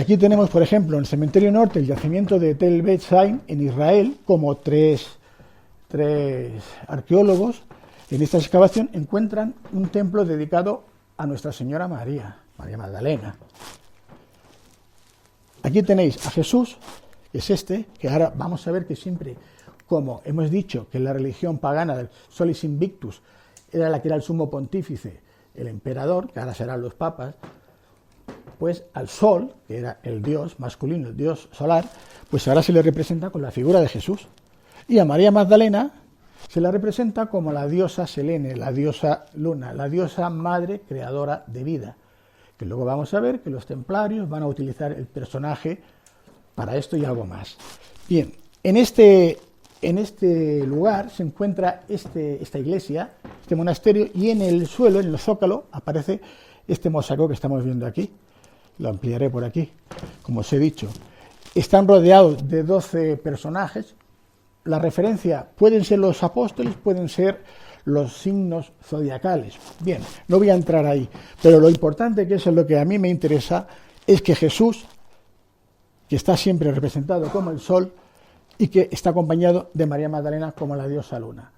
aquí tenemos, por ejemplo, en el cementerio norte, el yacimiento de Tel Bet Shaim en Israel, como tres arqueólogos en esta excavación encuentran un templo dedicado a Nuestra Señora María Magdalena. Aquí tenéis a Jesús, que es este, que ahora vamos a ver que siempre, como hemos dicho que la religión pagana del Solis Invictus era la que era el sumo pontífice, el emperador, que ahora serán los papas, pues al sol, que era el dios masculino, el dios solar, pues ahora se le representa con la figura de Jesús. Y a María Magdalena se la representa como la diosa Selene, la diosa luna, la diosa madre creadora de vida. Que luego vamos a ver que los templarios van a utilizar el personaje para esto y algo más. Bien, en este lugar se encuentra esta iglesia, este monasterio, y en el suelo, en el zócalo, aparece este mosaico que estamos viendo aquí. Lo ampliaré por aquí, como os he dicho. Están rodeados de 12 personajes. La referencia pueden ser los apóstoles, pueden ser los signos zodiacales. Bien, no voy a entrar ahí, pero lo importante, que eso es lo que a mí me interesa, es que Jesús, que está siempre representado como el sol y que está acompañado de María Magdalena como la diosa luna.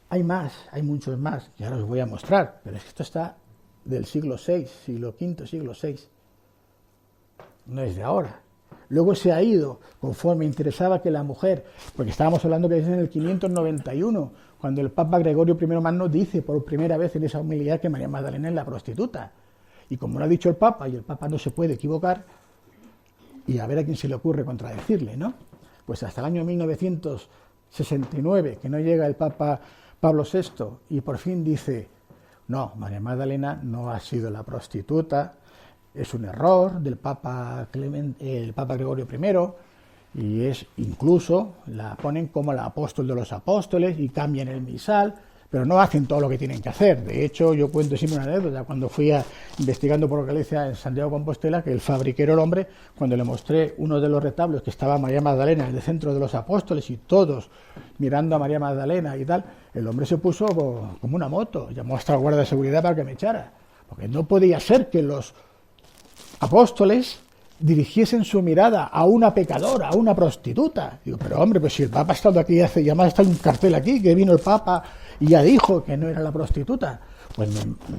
Hay más, hay muchos más, que ahora os voy a mostrar, pero es que esto está del siglo VI, siglo V, siglo VI. No es de ahora. Luego se ha ido, conforme interesaba que la mujer, porque estábamos hablando que es en el 591, cuando el Papa Gregorio I Magno dice por primera vez en esa humildad que María Magdalena es la prostituta. Y como lo ha dicho el Papa, y el Papa no se puede equivocar, y a ver a quién se le ocurre contradecirle, ¿no? Pues hasta el año 1969, que no llega el Papa Pablo VI, y por fin dice, no, María Magdalena no ha sido la prostituta, es un error del Papa Gregorio I, y es incluso la ponen como la apóstol de los apóstoles y cambian el misal, pero no hacen todo lo que tienen que hacer. De hecho, yo cuento siempre una anécdota, cuando fui investigando por Galicia en Santiago de Compostela, que el fabriquero, el hombre, cuando le mostré uno de los retablos que estaba María Magdalena en el centro de los apóstoles y todos mirando a María Magdalena y tal, el hombre se puso como una moto, llamó hasta la guardia de seguridad para que me echara, porque no podía ser que los apóstoles dirigiesen su mirada a una pecadora, a una prostituta. Digo, pero hombre, pues si el Papa ha estado aquí hace, y además está un cartel aquí, que vino el Papa y ya dijo que no era la prostituta, pues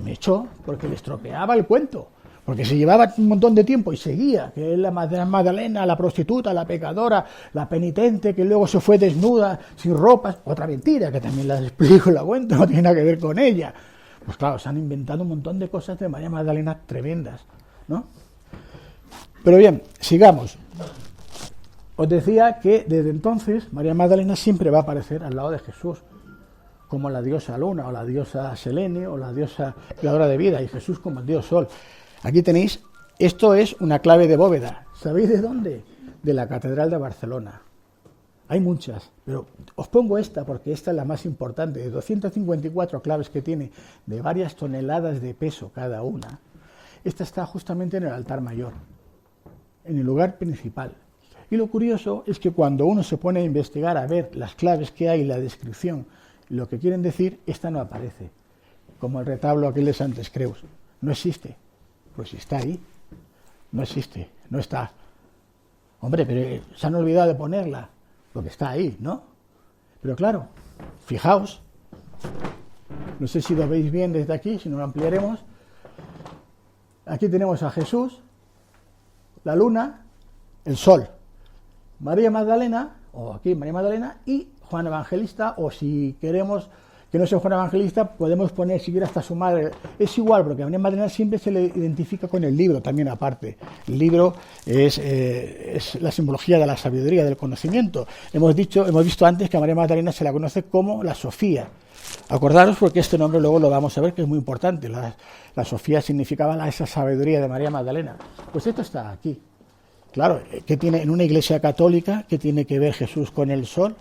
me echó, porque le estropeaba el cuento, porque se llevaba un montón de tiempo y seguía, que es la Magdalena, la prostituta, la pecadora, la penitente, que luego se fue desnuda, sin ropas, otra mentira, que también la explico y la cuento, no tiene nada que ver con ella. Pues claro, se han inventado un montón de cosas de María Magdalena tremendas, ¿no? Pero bien, sigamos. Os decía que desde entonces María Magdalena siempre va a aparecer al lado de Jesús, como la diosa luna, o la diosa Selene, o la diosa creadora de vida, y Jesús como el dios sol. Aquí tenéis, esto es una clave de bóveda. ¿Sabéis de dónde? De la Catedral de Barcelona. Hay muchas, pero os pongo esta porque esta es la más importante. De 254 claves que tiene, de varias toneladas de peso cada una, esta está justamente en el altar mayor, en el lugar principal. Y lo curioso es que cuando uno se pone a investigar, a ver las claves que hay, la descripción, lo que quieren decir, esta no aparece, como el retablo aquel de Santes Creus. No existe. Pues si está ahí, no existe, no está. Hombre, pero se han olvidado de ponerla, porque está ahí, ¿no? Pero claro, fijaos, no sé si lo veis bien desde aquí, si no lo ampliaremos. Aquí tenemos a Jesús, la luna, el sol, María Magdalena, o aquí María Magdalena, y Juan Evangelista, o si queremos que no sea Juan Evangelista, podemos poner siquiera hasta su madre. Es igual, porque a María Magdalena siempre se le identifica con el libro, también aparte. El libro es la simbología de la sabiduría, del conocimiento. Hemos visto antes que a María Magdalena se la conoce como la Sofía. Acordaros, porque este nombre luego lo vamos a ver, que es muy importante. La Sofía significaba esa sabiduría de María Magdalena. Pues esto está aquí. Claro, ¿qué tiene en una iglesia católica? ¿Qué tiene que ver Jesús con el sol?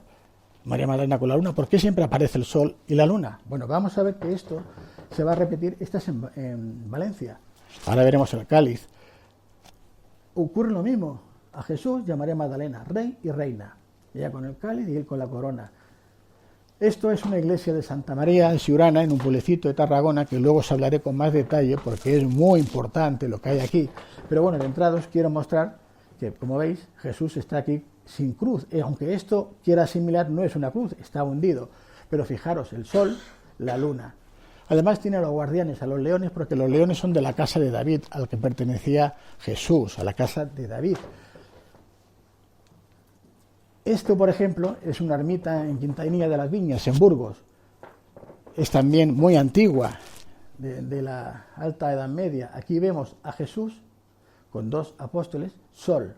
María Magdalena con la luna. ¿Por qué siempre aparece el sol y la luna? Bueno, vamos a ver que esto se va a repetir. Esta es en Valencia. Ahora veremos el cáliz. Ocurre lo mismo a Jesús y a María Magdalena, rey y reina. Ella con el cáliz y él con la corona. Esto es una iglesia de Santa María de Siurana, en un pueblecito de Tarragona, que luego os hablaré con más detalle porque es muy importante lo que hay aquí. Pero bueno, de entrada os quiero mostrar que, como veis, Jesús está aquí sin cruz. Aunque esto quiera asimilar, no es una cruz, está hundido. Pero fijaros, el sol, la luna. Además tiene a los guardianes, a los leones, porque los leones son de la casa de David, al que pertenecía Jesús, a la casa de David. Esto, por ejemplo, es una ermita en Quintanilla de las Viñas, en Burgos. Es también muy antigua, de la Alta Edad Media. Aquí vemos a Jesús con dos apóstoles, sol,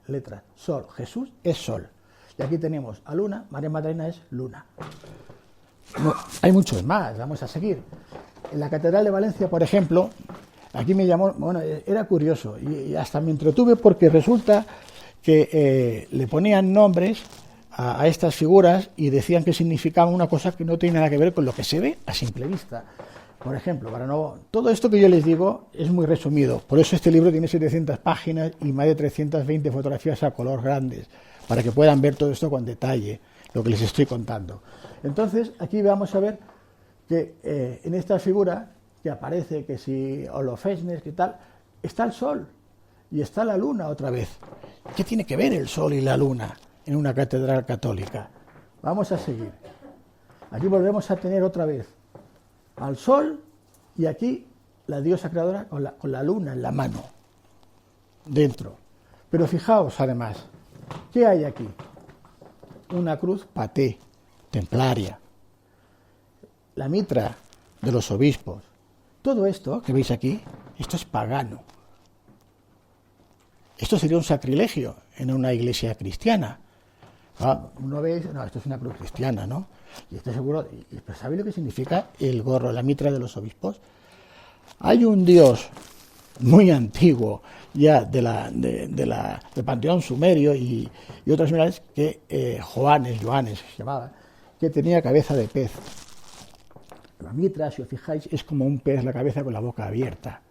letra, sol. Jesús es sol. Y aquí tenemos a Luna, María Magdalena es Luna. No, hay muchos más, vamos a seguir. En la Catedral de Valencia, por ejemplo, aquí me llamó, bueno, era curioso y hasta me entretuve porque resulta que le ponían nombres a estas figuras y decían que significaban una cosa que no tiene nada que ver con lo que se ve a simple vista. Por ejemplo, todo esto que yo les digo es muy resumido, por eso este libro tiene 700 páginas y más de 320 fotografías a color grandes, para que puedan ver todo esto con detalle, lo que les estoy contando. Entonces, aquí vamos a ver que en esta figura que aparece, que si Olofesnes, que tal, está el sol y está la luna otra vez. ¿Qué tiene que ver el sol y la luna en una catedral católica? Vamos a seguir. Aquí volvemos a tener otra vez al sol y aquí la diosa creadora con la luna en la mano, dentro. Pero fijaos además, ¿qué hay aquí? Una cruz paté, templaria, la mitra de los obispos. Todo esto que veis aquí, esto es pagano. Esto sería un sacrilegio en una iglesia cristiana. Uno ve, no, esto es una cruz cristiana, ¿no? Y estoy seguro, pero ¿sabéis lo que significa el gorro, la mitra de los obispos? Hay un dios muy antiguo, ya del panteón sumerio y otras similares, que Joanes se llamaba, que tenía cabeza de pez. La mitra, si os fijáis, es como un pez, la cabeza con la boca abierta.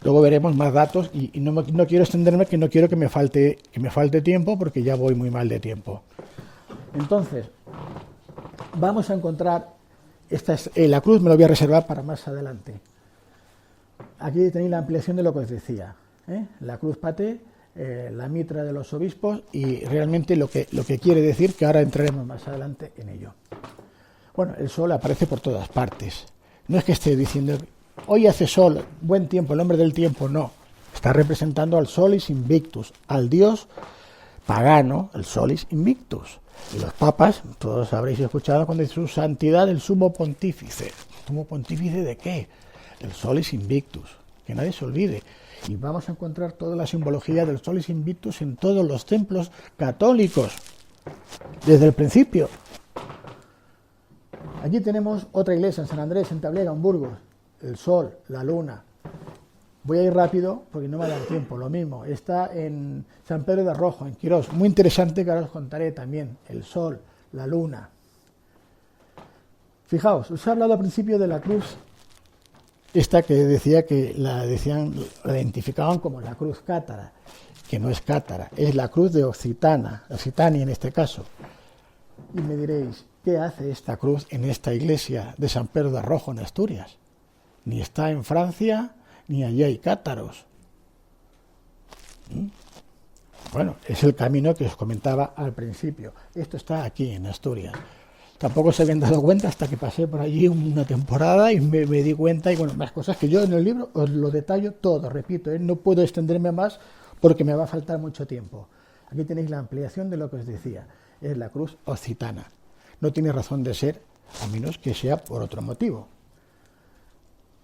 Luego veremos más datos y no quiero extenderme, que no quiero que me falte tiempo, porque ya voy muy mal de tiempo. Entonces, vamos a encontrar, la cruz me lo voy a reservar para más adelante. Aquí tenéis la ampliación de lo que os decía, la cruz paté, la mitra de los obispos y realmente lo que quiere decir, que ahora entraremos más adelante en ello. Bueno, el sol aparece por todas partes. No es que esté diciendo, hoy hace sol, buen tiempo, el hombre del tiempo, no. Está representando al Solis Invictus, al dios pagano, el Solis Invictus. Y los papas, todos habréis escuchado cuando dice su santidad el sumo pontífice. ¿Sumo pontífice de qué? Del Solis Invictus, que nadie se olvide. Y vamos a encontrar toda la simbología del Solis Invictus en todos los templos católicos, desde el principio. Aquí tenemos otra iglesia en San Andrés, en Tablega, en Burgos. El sol, la luna. Voy a ir rápido porque no me da tiempo. Lo mismo, está en San Pedro de Rojo, en Quirós. Muy interesante, que ahora os contaré también. El sol, la luna. Fijaos, os he hablado al principio de la cruz, esta que decía que la identificaban como la cruz cátara, que no es cátara, es la cruz de Occitania en este caso. Y me diréis, ¿qué hace esta cruz en esta iglesia de San Pedro de Rojo, en Asturias? Ni está en Francia, ni allí hay cátaros. Bueno, es el camino que os comentaba al principio. Esto está aquí, en Asturias. Tampoco se habían dado cuenta hasta que pasé por allí una temporada y me di cuenta, y bueno, más cosas que yo en el libro os lo detallo todo, repito, no puedo extenderme más porque me va a faltar mucho tiempo. Aquí tenéis la ampliación de lo que os decía, es la cruz occitana. No tiene razón de ser, a menos que sea por otro motivo.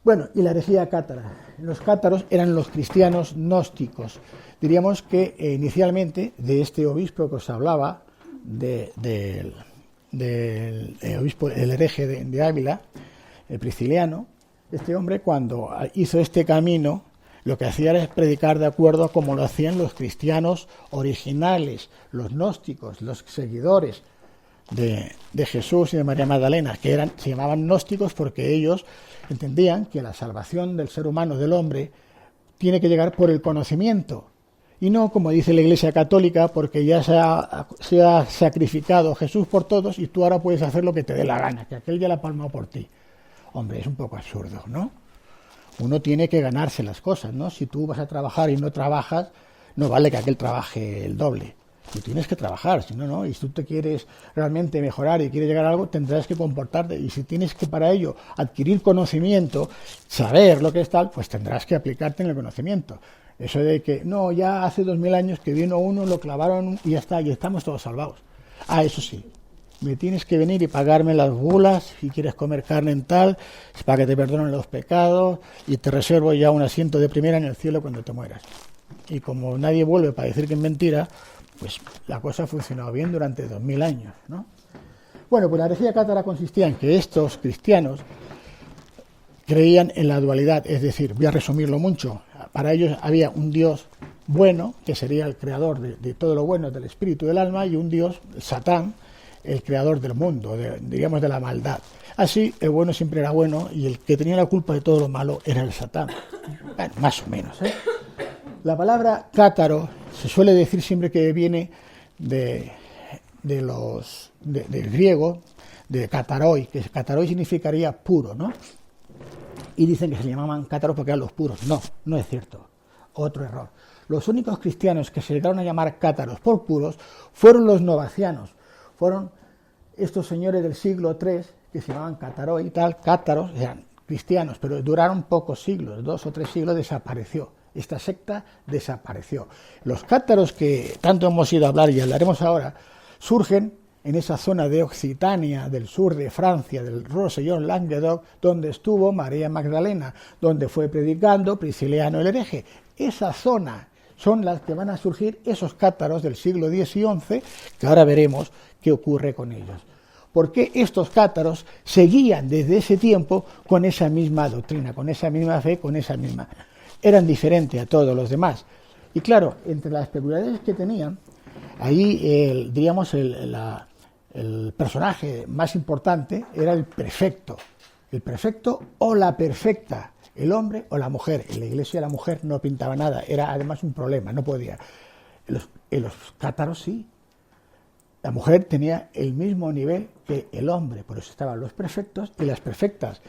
Bueno, y la herejía cátara. Los cátaros eran los cristianos gnósticos. Diríamos que inicialmente, de este obispo que os hablaba, del obispo, el hereje de Ávila, el Prisciliano, este hombre, cuando hizo este camino, lo que hacía era predicar de acuerdo a como lo hacían los cristianos originales, los gnósticos, los seguidores de Jesús y de María Magdalena, que se llamaban gnósticos porque ellos entendían que la salvación del ser humano, del hombre, tiene que llegar por el conocimiento Y no, como dice la Iglesia Católica, porque ya se ha sacrificado Jesús por todos y tú ahora puedes hacer lo que te dé la gana, que aquel ya la palmó por ti. Hombre, es un poco absurdo, ¿no? Uno tiene que ganarse las cosas, ¿no? Si tú vas a trabajar y no trabajas, no vale que aquel trabaje el doble. Tú tienes que trabajar, si no, no. Y si tú te quieres realmente mejorar y quieres llegar a algo, tendrás que comportarte. Y si tienes que para ello adquirir conocimiento, saber lo que es tal, pues tendrás que aplicarte en el conocimiento. Eso de que, no, ya hace 2000 años que vino uno, lo clavaron y ya está, y estamos todos salvados. Ah, eso sí, me tienes que venir y pagarme las bulas, si quieres comer carne en tal, para que te perdonen los pecados, y te reservo ya un asiento de primera en el cielo cuando te mueras. Y como nadie vuelve para decir que es mentira, pues la cosa ha funcionado bien durante 2000 años, ¿no? Bueno, pues la herejía cátara consistía en que estos cristianos creían en la dualidad, es decir, voy a resumirlo mucho, para ellos había un Dios bueno, que sería el creador de todo lo bueno, del espíritu y del alma, y un Dios, Satán, el creador del mundo, diríamos de la maldad. Así, el bueno siempre era bueno y el que tenía la culpa de todo lo malo era el Satán. Bueno, más o menos, ¿eh? La palabra cátaro se suele decir siempre que viene del griego, de kataroi, que kataroi significaría puro, ¿no? Y dicen que se llamaban cátaros porque eran los puros. No, no es cierto. Otro error. Los únicos cristianos que se llegaron a llamar cátaros por puros fueron los novacianos. Fueron estos señores del siglo III que se llamaban cataroi y tal, cátaros, eran cristianos, pero duraron pocos siglos, 2 o 3 siglos, desapareció. Esta secta desapareció. Los cátaros que tanto hemos ido a hablar y hablaremos ahora, surgen en esa zona de Occitania, del sur de Francia, del Rosellón, Languedoc, donde estuvo María Magdalena, donde fue predicando Prisciliano el hereje. Esa zona son las que van a surgir esos cátaros del siglo X y XI, que ahora veremos qué ocurre con ellos. Porque estos cátaros seguían desde ese tiempo con esa misma doctrina, con esa misma fe, con esa misma... Eran diferentes a todos los demás. Y claro, entre las peculiaridades que tenían, ahí, diríamos, el personaje más importante era el prefecto o la perfecta, el hombre o la mujer. En la iglesia la mujer no pintaba nada, era además un problema, no podía. En los cátaros sí, la mujer tenía el mismo nivel que el hombre, por eso estaban los prefectos y las perfectas.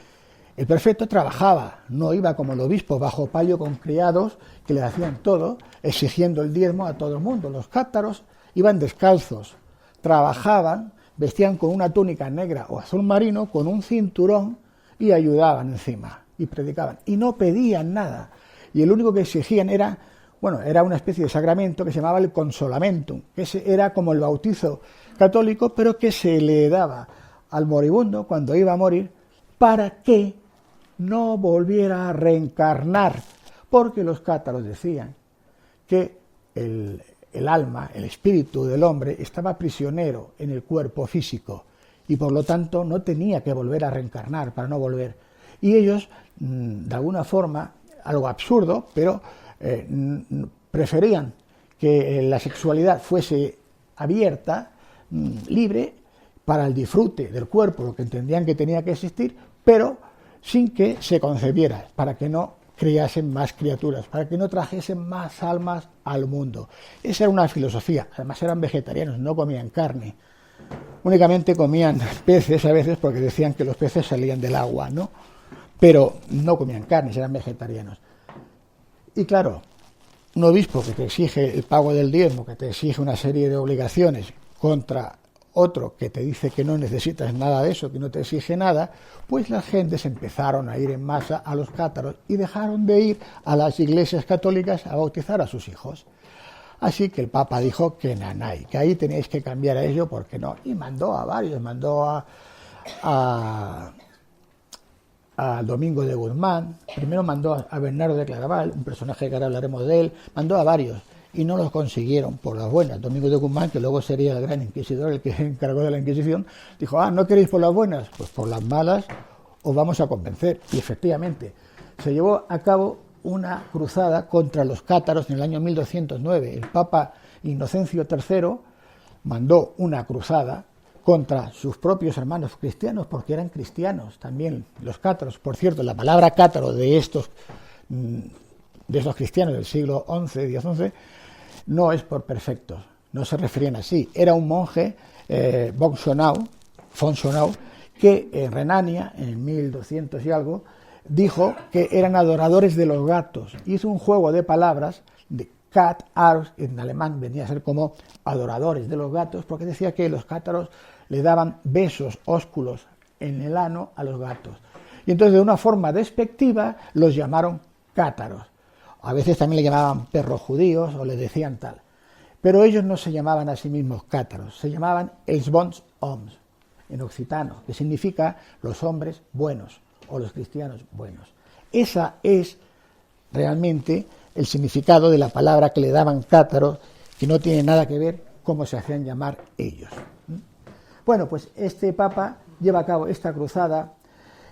El prefecto trabajaba, no iba como el obispo bajo palio con criados que le hacían todo, exigiendo el diezmo a todo el mundo. Los cátaros iban descalzos, trabajaban, vestían con una túnica negra o azul marino, con un cinturón y ayudaban encima y predicaban. Y no pedían nada. Y el único que exigían era una especie de sacramento que se llamaba el consolamentum, que era como el bautizo católico, pero que se le daba al moribundo cuando iba a morir para que no volviera a reencarnar, porque los cátaros decían que el alma, el espíritu del hombre estaba prisionero en el cuerpo físico y por lo tanto no tenía que volver a reencarnar para no volver. Y ellos, de alguna forma, algo absurdo, pero preferían que la sexualidad fuese abierta, libre, para el disfrute del cuerpo, lo que entendían que tenía que existir, pero sin que se concebiera, para que no criasen más criaturas, para que no trajesen más almas al mundo. Esa era una filosofía. Además eran vegetarianos, no comían carne. Únicamente comían peces a veces porque decían que los peces salían del agua, ¿no? Pero no comían carne, eran vegetarianos. Y claro, un obispo que te exige el pago del diezmo, que te exige una serie de obligaciones contra otro que te dice que no necesitas nada de eso, que no te exige nada, pues las gentes empezaron a ir en masa a los cátaros y dejaron de ir a las iglesias católicas a bautizar a sus hijos. Así que el Papa dijo que nanay, que ahí tenéis que cambiar a ello porque no, y mandó a varios, mandó a Domingo de Guzmán, primero mandó a Bernardo de Claraval, un personaje que ahora hablaremos de él, mandó a varios, y no los consiguieron por las buenas. Domingo de Guzmán, que luego sería el gran inquisidor, el que se encargó de la Inquisición, dijo, ¿no queréis por las buenas? Pues por las malas os vamos a convencer. Y efectivamente, se llevó a cabo una cruzada contra los cátaros en el año 1209. El Papa Inocencio III mandó una cruzada contra sus propios hermanos cristianos, porque eran cristianos también los cátaros. Por cierto, la palabra cátaro de estos cristianos del siglo XI, X-XI, no es por perfectos, no se referían así. Era un monje, von Schönau, que en Renania, en 1200 y algo, dijo que eran adoradores de los gatos. Hizo un juego de palabras, de Cat, Arus, en alemán venía a ser como adoradores de los gatos, porque decía que los cátaros le daban besos, ósculos en el ano a los gatos. Y entonces de una forma despectiva los llamaron cátaros. A veces también le llamaban perros judíos o le decían tal. Pero ellos no se llamaban a sí mismos cátaros, se llamaban els bons homes, en occitano, que significa los hombres buenos o los cristianos buenos. Esa es realmente el significado de la palabra que le daban cátaros, que no tiene nada que ver cómo se hacían llamar ellos. Bueno, pues este papa lleva a cabo esta cruzada.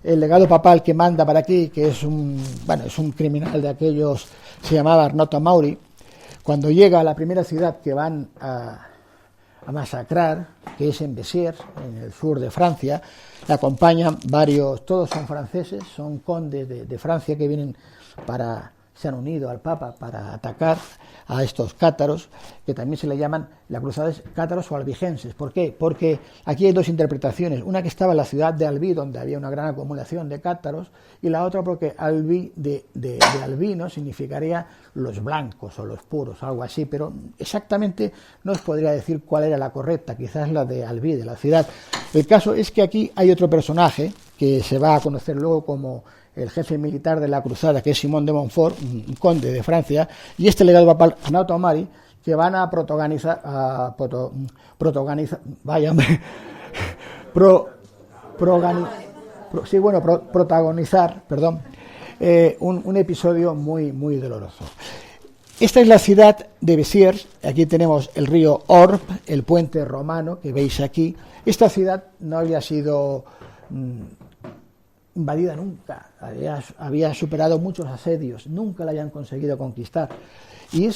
El legado papal que manda para aquí, que es un criminal de aquellos, se llamaba Arnaud Amaury. Cuando llega a la primera ciudad que van a masacrar, que es en Béziers, en el sur de Francia, le acompañan varios, todos son franceses, son condes de Francia que vienen se han unido al Papa para atacar a estos cátaros, que también se le llaman, la cruzada es cátaros o albigenses. ¿Por qué? Porque aquí hay dos interpretaciones, una que estaba en la ciudad de Albi, donde había una gran acumulación de cátaros, y la otra porque Albi de albino significaría los blancos o los puros, algo así, pero exactamente no os podría decir cuál era la correcta, quizás la de Albi, de la ciudad. El caso es que aquí hay otro personaje que se va a conocer luego como el jefe militar de la cruzada, que es Simón de Montfort, un conde de Francia, y este legado papal, Arnaud Amaury, que van a protagonizar, un episodio muy, muy doloroso. Esta es la ciudad de Béziers, aquí tenemos el río Orb, el puente romano que veis aquí. Esta ciudad no había sido invadida nunca, había superado muchos asedios, nunca la hayan conseguido conquistar. Y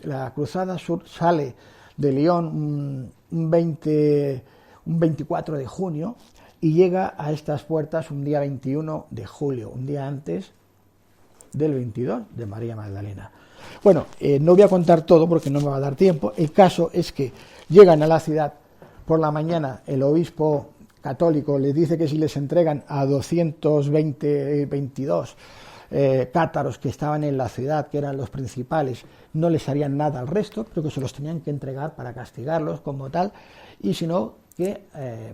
la cruzada sur sale de Lyon un 24 de junio y llega a estas puertas un día 21 de julio, un día antes del 22 de María Magdalena. Bueno, no voy a contar todo porque no me va a dar tiempo. El caso es que llegan a la ciudad por la mañana, el obispo católico les dice que si les entregan a 222 cátaros que estaban en la ciudad, que eran los principales, no les harían nada al resto, pero que se los tenían que entregar para castigarlos como tal, y si no, que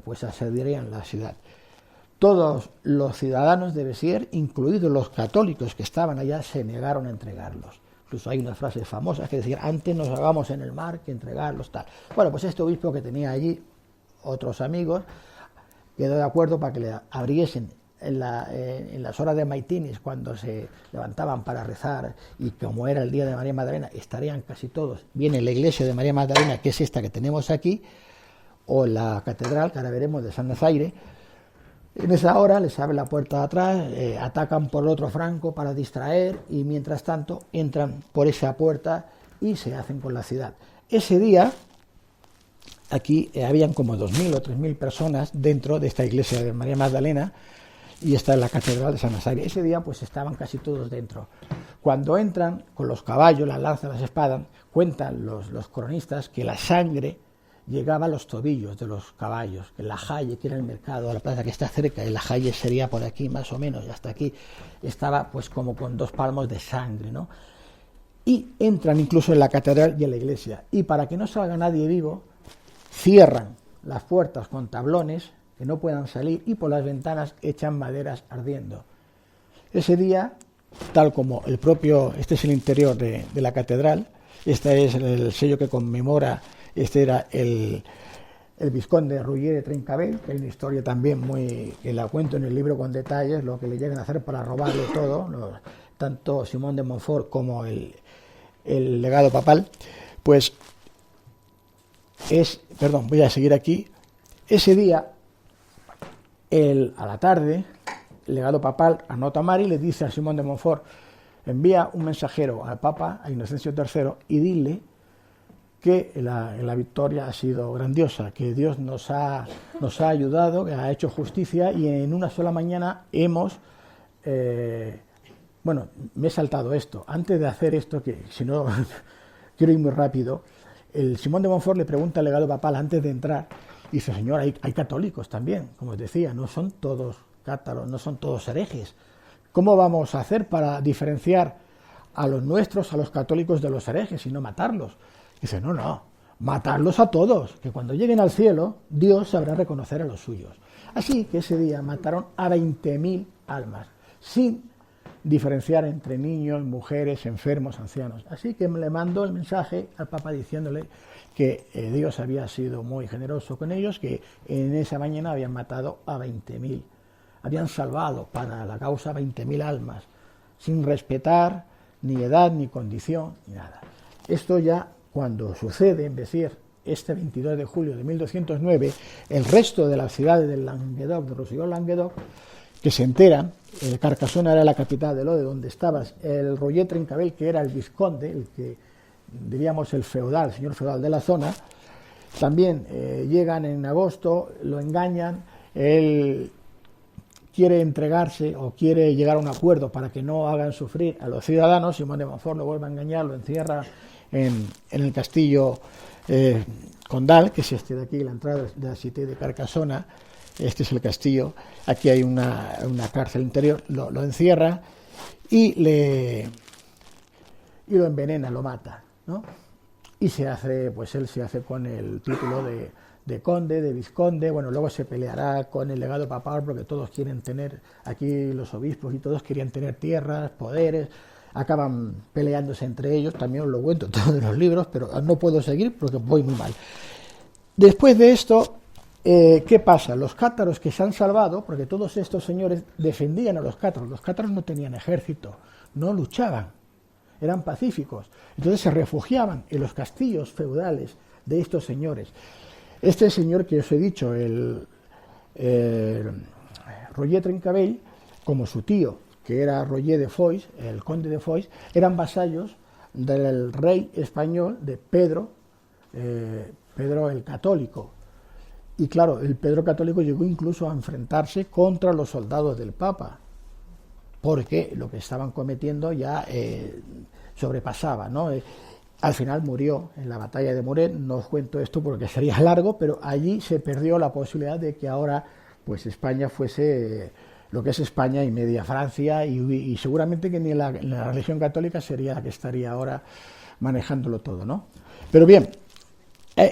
pues asediarían la ciudad. Todos los ciudadanos de Béziers, incluidos los católicos que estaban allá, se negaron a entregarlos. Incluso hay unas frases famosas que decían, antes nos hagamos en el mar que entregarlos, tal. Bueno, pues este obispo que tenía allí otros amigos, quedó de acuerdo para que le abriesen en las horas de maitines, cuando se levantaban para rezar, y como era el día de María Magdalena, estarían casi todos bien en la iglesia de María Magdalena, que es esta que tenemos aquí, o la catedral, que ahora veremos, de San Nazaire. En esa hora les abre la puerta de atrás, atacan por el otro flanco para distraer, y mientras tanto entran por esa puerta y se hacen con la ciudad. Ese día aquí habían como 2.000 o 3.000 personas dentro de esta iglesia de María Magdalena, y esta es la catedral de San Nazaire. Ese día pues estaban casi todos dentro. Cuando entran con los caballos, las lanzas, las espadas, cuentan los cronistas que la sangre llegaba a los tobillos de los caballos, que la Haye, que era el mercado, la plaza que está cerca, y la Haye sería por aquí más o menos, y hasta aquí estaba pues como con 2 palmos de sangre, ¿no? Y entran incluso en la catedral y en la iglesia, y para que no salga nadie vivo, cierran las puertas con tablones que no puedan salir, y por las ventanas echan maderas ardiendo. Ese día, tal como este es el interior de la catedral, este es el sello que conmemora, este era el vizconde Rougier de Trencavel, que hay una historia también que la cuento en el libro con detalles, lo que le llegan a hacer para robarle todo, tanto Simón de Montfort como el legado papal. Pues voy a seguir aquí. Ese día, a la tarde, el legado papal, Arnaud Amaury, le dice a Simón de Montfort, envía un mensajero al Papa, a Inocencio III, y dile que la victoria ha sido grandiosa, que Dios nos ha ayudado, que ha hecho justicia, y en una sola mañana hemos Bueno, me he saltado esto. Antes de hacer esto, que si no quiero ir muy rápido, el Simón de Montfort le pregunta al legado papal antes de entrar, y dice, señor, hay católicos también, como os decía, no son todos cátaros, no son todos herejes. ¿Cómo vamos a hacer para diferenciar a los nuestros, a los católicos de los herejes y no matarlos? Dice, no, matarlos a todos, que cuando lleguen al cielo, Dios sabrá reconocer a los suyos. Así que ese día mataron a 20.000 almas, sin diferenciar entre niños, mujeres, enfermos, ancianos. Así que le mandó el mensaje al Papa diciéndole que Dios había sido muy generoso con ellos, que en esa mañana habían matado a 20.000, habían salvado para la causa 20.000 almas, sin respetar ni edad, ni condición, ni nada. Esto ya cuando sucede en Béziers, este 22 de julio de 1209, el resto de las ciudades del Languedoc, de Roussillon-Languedoc, que se enteran, Carcassonne era la capital de lo de donde estaba el Roger Trencabel, que era el vizconde, el que diríamos el feudal, el señor feudal de la zona, también llegan en agosto, lo engañan, él quiere entregarse o quiere llegar a un acuerdo para que no hagan sufrir a los ciudadanos. Simón de Montfort lo vuelve a engañar, lo encierra en el castillo Condal, que es este de aquí, la entrada de la Cité de Carcassonne. Este es el castillo, aquí hay una cárcel interior, lo encierra y lo envenena, lo mata, ¿no? Y se hace, pues él se hace con el título de conde, de vizconde. Bueno, luego se peleará con el legado papal porque todos quieren tener, aquí los obispos y todos querían tener tierras, poderes, acaban peleándose entre ellos, también os lo cuento todo en los libros, pero no puedo seguir porque voy muy mal. Después de esto, ¿qué pasa? Los cátaros que se han salvado, porque todos estos señores defendían a los cátaros no tenían ejército, no luchaban, eran pacíficos, entonces se refugiaban en los castillos feudales de estos señores. Este señor que os he dicho, el Roger Trencabel, como su tío, que era Roger de Foix, el conde de Foix, eran vasallos del rey español de Pedro el Católico. Y claro, el Pedro Católico llegó incluso a enfrentarse contra los soldados del Papa, porque lo que estaban cometiendo ya sobrepasaba, ¿no? Al final murió en la batalla de Muret. No os cuento esto porque sería largo, pero allí se perdió la posibilidad de que ahora pues España fuese lo que es España y media Francia, y seguramente que ni la religión católica sería la que estaría ahora manejándolo todo, ¿no? Pero bien,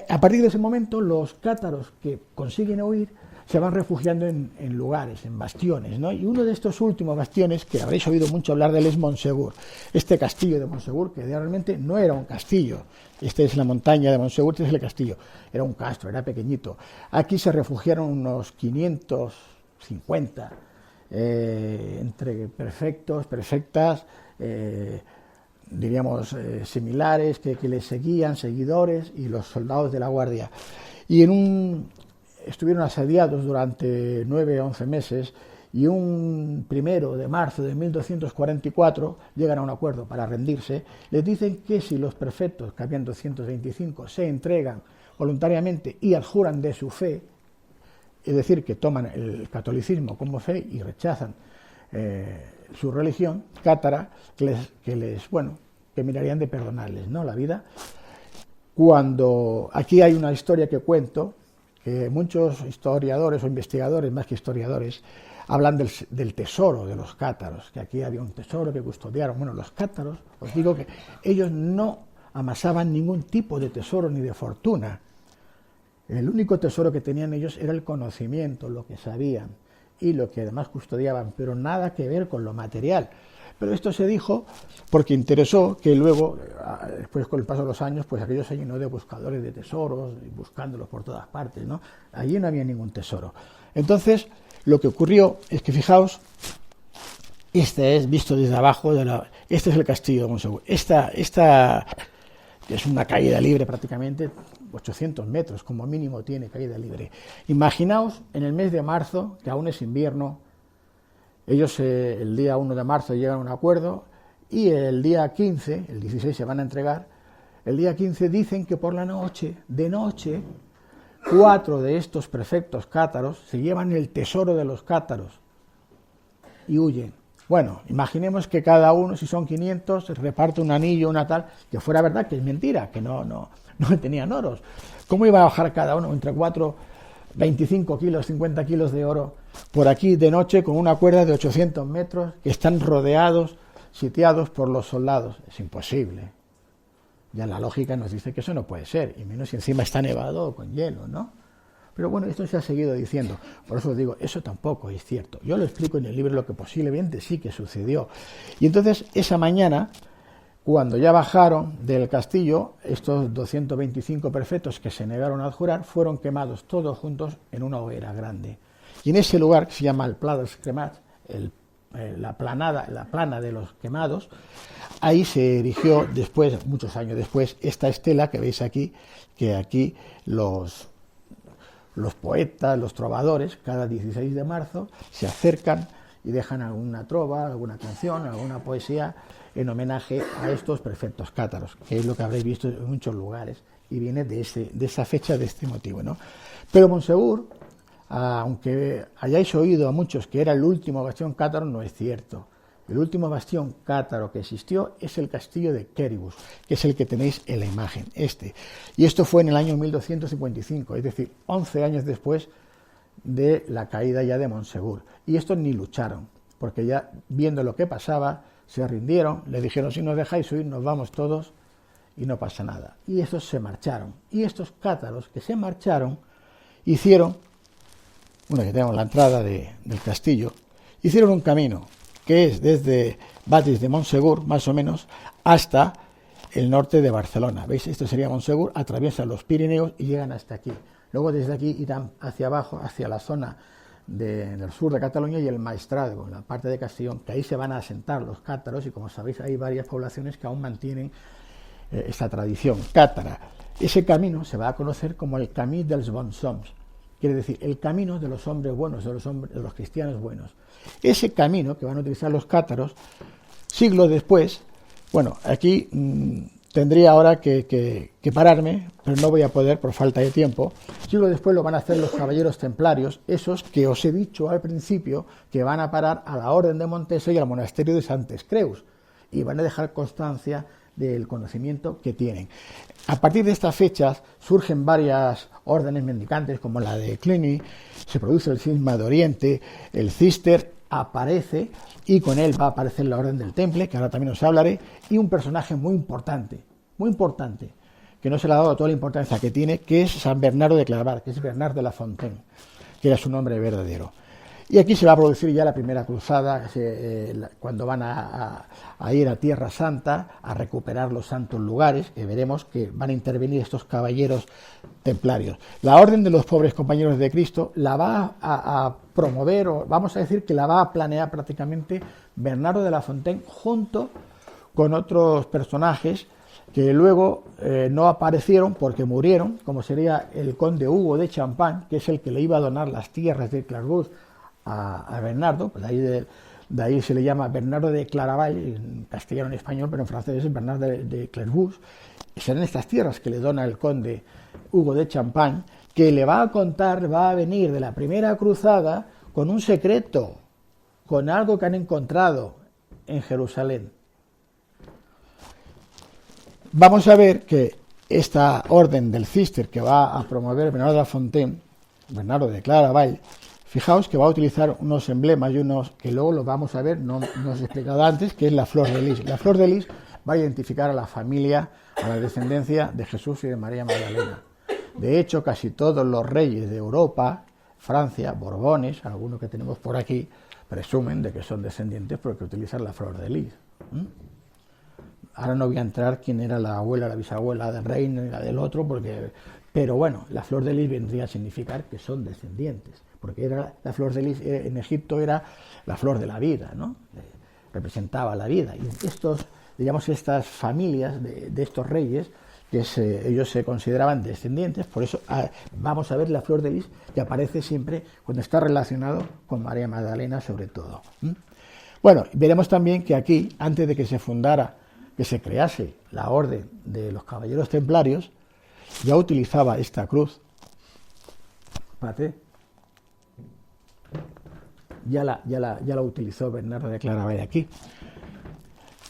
a partir de ese momento los cátaros que consiguen huir se van refugiando en lugares, en bastiones, ¿no? Y uno de estos últimos bastiones, que habréis oído mucho hablar de él, es Montsegur. Este castillo de Montsegur, que realmente no era un castillo, esta es la montaña de Montsegur, este es el castillo, era un castro, era pequeñito. Aquí se refugiaron unos 550, entre perfectas, diríamos similares, que les seguían, seguidores, y los soldados de la guardia. Y estuvieron asediados durante 9 o 11 meses, y un 1 de marzo de 1244 llegan a un acuerdo para rendirse. Les dicen que si los prefectos, que habían 225, se entregan voluntariamente y adjuran de su fe, es decir, que toman el catolicismo como fe y rechazan su religión cátara, que mirarían de perdonarles, ¿no?, la vida. Cuando aquí hay una historia que cuento, que muchos historiadores o investigadores, más que historiadores, hablan del tesoro de los cátaros, que aquí había un tesoro que custodiaron. Bueno, los cátaros, os digo que ellos no amasaban ningún tipo de tesoro ni de fortuna. El único tesoro que tenían ellos era el conocimiento, lo que sabían y lo que además custodiaban, pero nada que ver con lo material. Pero esto se dijo porque interesó que luego, después con el paso de los años, pues aquello se llenó de buscadores de tesoros, buscándolos por todas partes, ¿no? Allí no había ningún tesoro. Entonces, lo que ocurrió es que, fijaos, este es visto desde abajo, este es el castillo de Montsegur. Esta es una caída libre prácticamente, 800 metros como mínimo tiene caída libre. Imaginaos en el mes de marzo, que aún es invierno. Ellos el día 1 de marzo llegan a un acuerdo y el día 15, el 16 se van a entregar. El día 15 dicen que por la noche, de noche, 4 de estos prefectos cátaros se llevan el tesoro de los cátaros y huyen. Bueno, imaginemos que cada uno, si son 500, reparte un anillo, una tal, que fuera verdad, que es mentira, que no tenían oros. ¿Cómo iba a bajar cada uno entre 4, 25 kilos, 50 kilos de oro por aquí de noche con una cuerda de 800 metros que están rodeados, sitiados por los soldados? Es imposible. Ya la lógica nos dice que eso no puede ser, y menos si encima está nevado o con hielo, ¿no? Pero bueno, esto se ha seguido diciendo. Por eso digo, eso tampoco es cierto. Yo lo explico en el libro lo que posiblemente sí que sucedió. Y entonces, esa mañana, cuando ya bajaron del castillo, estos 225 prefectos que se negaron a jurar fueron quemados todos juntos en una hoguera grande. Y en ese lugar, que se llama el Pla dels Cremats, la plana de los quemados, ahí se erigió después, muchos años después, esta estela que veis aquí, que aquí los poetas, los trovadores, cada 16 de marzo se acercan y dejan alguna trova, alguna canción, alguna poesía en homenaje a estos prefectos cátaros, que es lo que habréis visto en muchos lugares, y viene de esa fecha, de este motivo, ¿no? Pero Montsegur, aunque hayáis oído a muchos que era el último bastión cátaro, no es cierto. El último bastión cátaro que existió es el castillo de Quéribus, que es el que tenéis en la imagen, este. Y esto fue en el año 1255, es decir, 11 años después de la caída ya de Montsegur. Y estos ni lucharon, porque ya viendo lo que pasaba, se rindieron, le dijeron, si nos dejáis huir, nos vamos todos y no pasa nada. Y estos se marcharon. Y estos cátaros que se marcharon hicieron, bueno, que tenemos la entrada del castillo, hicieron un camino que es desde Batis de Montsegur, más o menos, hasta el norte de Barcelona. ¿Veis? Esto sería Montsegur, atraviesan los Pirineos y llegan hasta aquí. Luego desde aquí irán hacia abajo, hacia la zona del sur de Cataluña y el Maestrazgo, la parte de Castellón, que ahí se van a asentar los cátaros, y como sabéis hay varias poblaciones que aún mantienen esta tradición cátara. Ese camino se va a conocer como el Camí dels Bons Homes, quiere decir el camino de los hombres buenos, de los cristianos buenos. Ese camino que van a utilizar los cátaros, siglos después, bueno, aquí tendría ahora que pararme, pero no voy a poder por falta de tiempo. Siglos después lo van a hacer los caballeros templarios, esos que os he dicho al principio, que van a parar a la Orden de Montesa y al monasterio de Santes Creus, y van a dejar constancia del conocimiento que tienen. A partir de estas fechas surgen varias órdenes mendicantes, como la de Cluny, se produce el cisma de Oriente, el Cister aparece, y con él va a aparecer la Orden del Temple, que ahora también os hablaré, y un personaje muy importante, que no se le ha dado toda la importancia que tiene, que es San Bernardo de Claraval, que es Bernard de la Fontaine, que era su nombre verdadero. Y aquí se va a producir ya la primera cruzada, cuando van a ir a Tierra Santa a recuperar los santos lugares, que veremos que van a intervenir estos caballeros templarios. La Orden de los Pobres Compañeros de Cristo la va a promover, o vamos a decir que la va a planear prácticamente Bernardo de la Fontaine, junto con otros personajes que luego no aparecieron porque murieron, como sería el conde Hugo de Champagne, que es el que le iba a donar las tierras de Clairvaux a Bernardo, pues de ahí se le llama Bernardo de Claraval, en castellano, en español, pero en francés es Bernardo de Clairvaux. Serán estas tierras que le dona el conde Hugo de Champagne, que le va a contar, va a venir de la primera cruzada con un secreto, con algo que han encontrado en Jerusalén. Vamos a ver que esta orden del Cister que va a promover Bernardo de la Fontaine, Bernardo de Claraval, fijaos que va a utilizar unos emblemas y unos que luego los vamos a ver, no os he explicado antes, que es la flor de lis. La flor de lis va a identificar a la familia, a la descendencia de Jesús y de María Magdalena. De hecho, casi todos los reyes de Europa, Francia, Borbones, algunos que tenemos por aquí, presumen de que son descendientes porque utilizan la flor de lis. Ahora no voy a entrar quién era la abuela, la bisabuela del rey, ni la del otro, pero bueno, la flor de lis vendría a significar que son descendientes, porque la flor de lis en Egipto era la flor de la vida, ¿no? Representaba la vida. Y estas familias de estos reyes, ellos se consideraban descendientes, por eso vamos a ver la flor de lis que aparece siempre cuando está relacionado con María Magdalena, sobre todo. Bueno, veremos también que aquí, antes de que se fundara, que se crease la orden de los caballeros templarios, ya utilizaba esta cruz. Espérate. ya la utilizó Bernardo de Claraval aquí.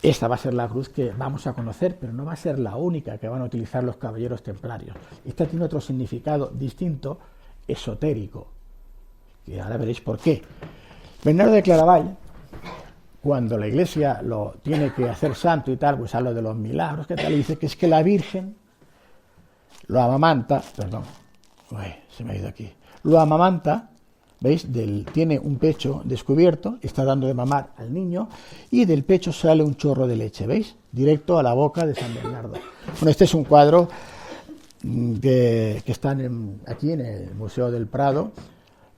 Esta va a ser la cruz que vamos a conocer, pero no va a ser la única que van a utilizar los caballeros templarios. Esta tiene otro significado distinto, esotérico, que ahora veréis por qué. Bernardo de Claraval, cuando la Iglesia lo tiene que hacer santo y tal, pues habla de los milagros, que tal, y dice que es que la Virgen lo amamanta, perdón, se me ha ido aquí, lo amamanta. ¿Veis? Tiene un pecho descubierto, está dando de mamar al niño y del pecho sale un chorro de leche, ¿veis? Directo a la boca de San Bernardo. Bueno, este es un cuadro que está aquí en el Museo del Prado,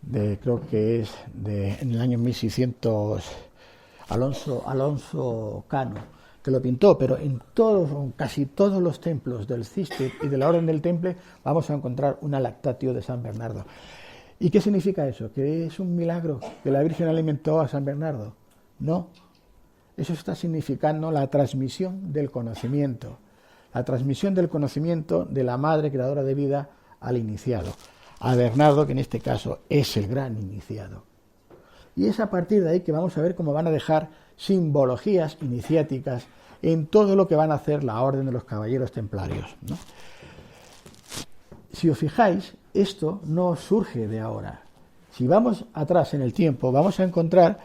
creo que es en el año 1600, Alonso Cano, que lo pintó, pero en casi todos los templos del Císter y de la Orden del Temple vamos a encontrar una lactatio de San Bernardo. ¿Y qué significa eso? ¿Que es un milagro que la Virgen alimentó a San Bernardo? No. Eso está significando la transmisión del conocimiento. La transmisión del conocimiento de la madre creadora de vida al iniciado. A Bernardo, que en este caso es el gran iniciado. Y es a partir de ahí que vamos a ver cómo van a dejar simbologías iniciáticas en todo lo que van a hacer la Orden de los Caballeros Templarios, ¿no? Si os fijáis, esto no surge de ahora. Si vamos atrás en el tiempo, vamos a encontrar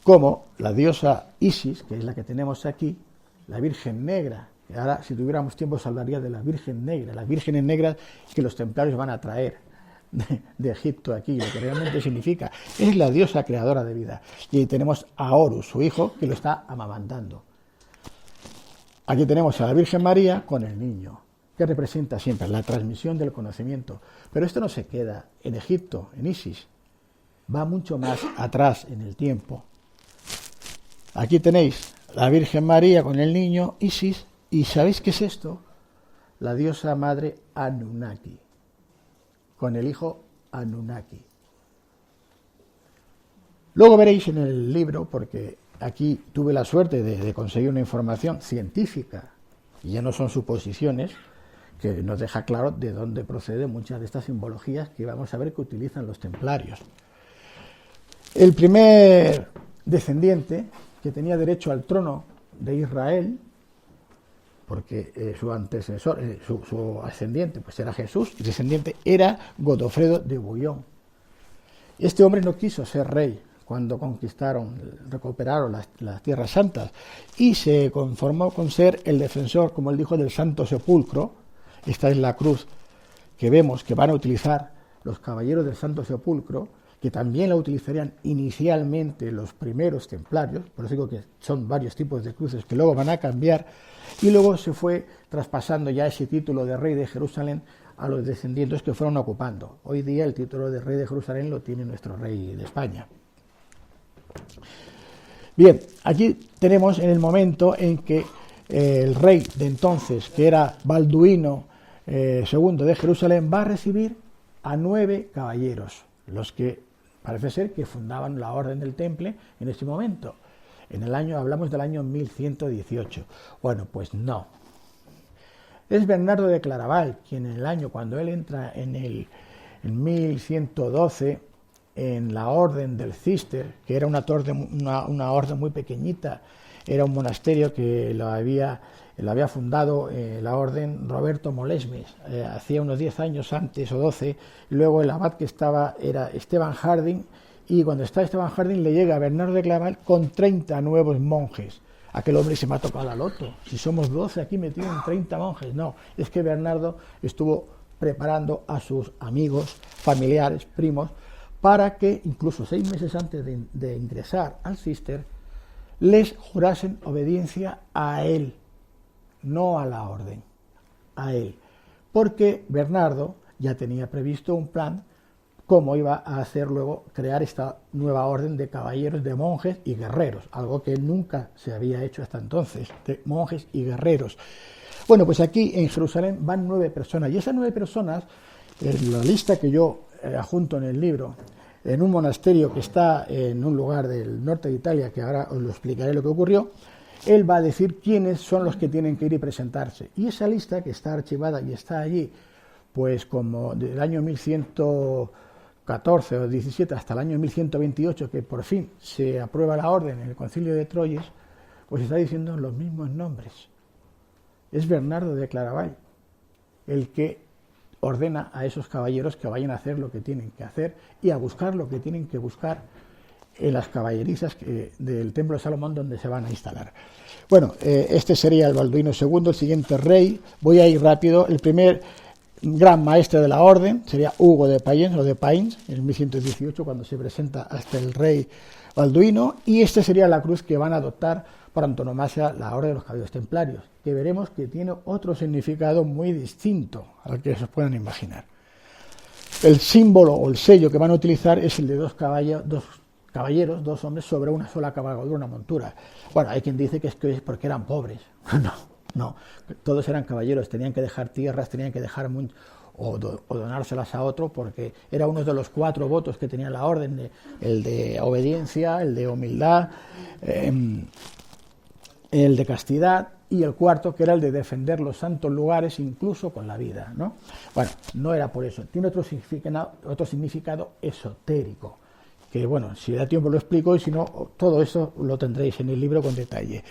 cómo la diosa Isis, que es la que tenemos aquí, la Virgen Negra, que ahora si tuviéramos tiempo os hablaría de la Virgen Negra, las vírgenes negras que los templarios van a traer de Egipto aquí, lo que realmente significa, es la diosa creadora de vida. Y ahí tenemos a Horus, su hijo, que lo está amamantando. Aquí tenemos a la Virgen María con el niño, que representa siempre la transmisión del conocimiento. Pero esto no se queda en Egipto, en Isis, va mucho más atrás en el tiempo. Aquí tenéis la Virgen María con el niño, Isis, y ¿sabéis qué es esto? La diosa madre Anunnaki, con el hijo Anunnaki. Luego veréis en el libro, porque aquí tuve la suerte de conseguir una información científica, y ya no son suposiciones, que nos deja claro de dónde proceden muchas de estas simbologías que vamos a ver que utilizan los templarios. El primer descendiente que tenía derecho al trono de Israel, porque su antecesor, su ascendiente, pues era Jesús, y descendiente era Godofredo de Bouillon. Este hombre no quiso ser rey cuando recuperaron las tierras santas, y se conformó con ser el defensor, como él dijo, del Santo Sepulcro. Esta es la cruz que vemos que van a utilizar los caballeros del Santo Sepulcro, que también la utilizarían inicialmente los primeros templarios, por eso digo que son varios tipos de cruces que luego van a cambiar, y luego se fue traspasando ya ese título de rey de Jerusalén a los descendientes que fueron ocupando. Hoy día el título de rey de Jerusalén lo tiene nuestro rey de España. Bien, aquí tenemos en el momento en que el rey de entonces, que era Balduino II de Jerusalén, va a recibir a 9 caballeros, los que parece ser que fundaban la Orden del Temple en ese momento. Hablamos del año 1118. Bueno, pues no. Es Bernardo de Claraval quien cuando él entra en 1112 en la Orden del Císter, que era una orden muy pequeñita, era un monasterio que lo había fundado la orden Roberto Molesmes, hacía unos 10 años antes o 12, y luego el abad que estaba era Esteban Harding, y cuando está Esteban Harding le llega a Bernardo de Claraval con 30 nuevos monjes. Aquel hombre se me ha tocado la loto, si somos 12 aquí metidos en 30 monjes. No, es que Bernardo estuvo preparando a sus amigos, familiares, primos, para que incluso 6 meses antes de ingresar al Císter les jurasen obediencia a él, no a la orden, a él, porque Bernardo ya tenía previsto un plan cómo iba a hacer luego crear esta nueva orden de caballeros, de monjes y guerreros, algo que nunca se había hecho hasta entonces, de monjes y guerreros. Bueno, pues aquí en Jerusalén van 9 personas, y esas 9 personas, en la lista que yo adjunto en el libro, en un monasterio que está en un lugar del norte de Italia, que ahora os lo explicaré lo que ocurrió, él va a decir quiénes son los que tienen que ir y presentarse. Y esa lista, que está archivada y está allí, pues como del año 1100, 14 o 17 hasta el año 1128, que por fin se aprueba la orden en el Concilio de Troyes, pues está diciendo los mismos nombres. Es Bernardo de Claravall el que ordena a esos caballeros que vayan a hacer lo que tienen que hacer y a buscar lo que tienen que buscar en las caballerizas del Templo de Salomón, donde se van a instalar. Bueno, este sería el Balduino II, el siguiente rey. Voy a ir rápido. El primer gran maestre de la orden sería Hugo de Payens o de Pains, en 1118, cuando se presenta hasta el rey Balduino, y este sería la cruz que van a adoptar por antonomasia la Orden de los Caballeros Templarios, que veremos que tiene otro significado muy distinto al que se puedan imaginar. El símbolo o el sello que van a utilizar es el de dos hombres sobre una sola cabalgadura, una montura. Bueno, hay quien dice que es porque eran pobres. No, todos eran caballeros, tenían que dejar tierras, tenían que dejar o donárselas a otro, porque era uno de los 4 votos que tenía la orden, el de obediencia, el de humildad, el de castidad, y el cuarto, que era el de defender los santos lugares incluso con la vida, ¿no? Bueno, no era por eso, tiene otro significado esotérico, que bueno, si da tiempo lo explico, y si no, todo eso lo tendréis en el libro con detalle.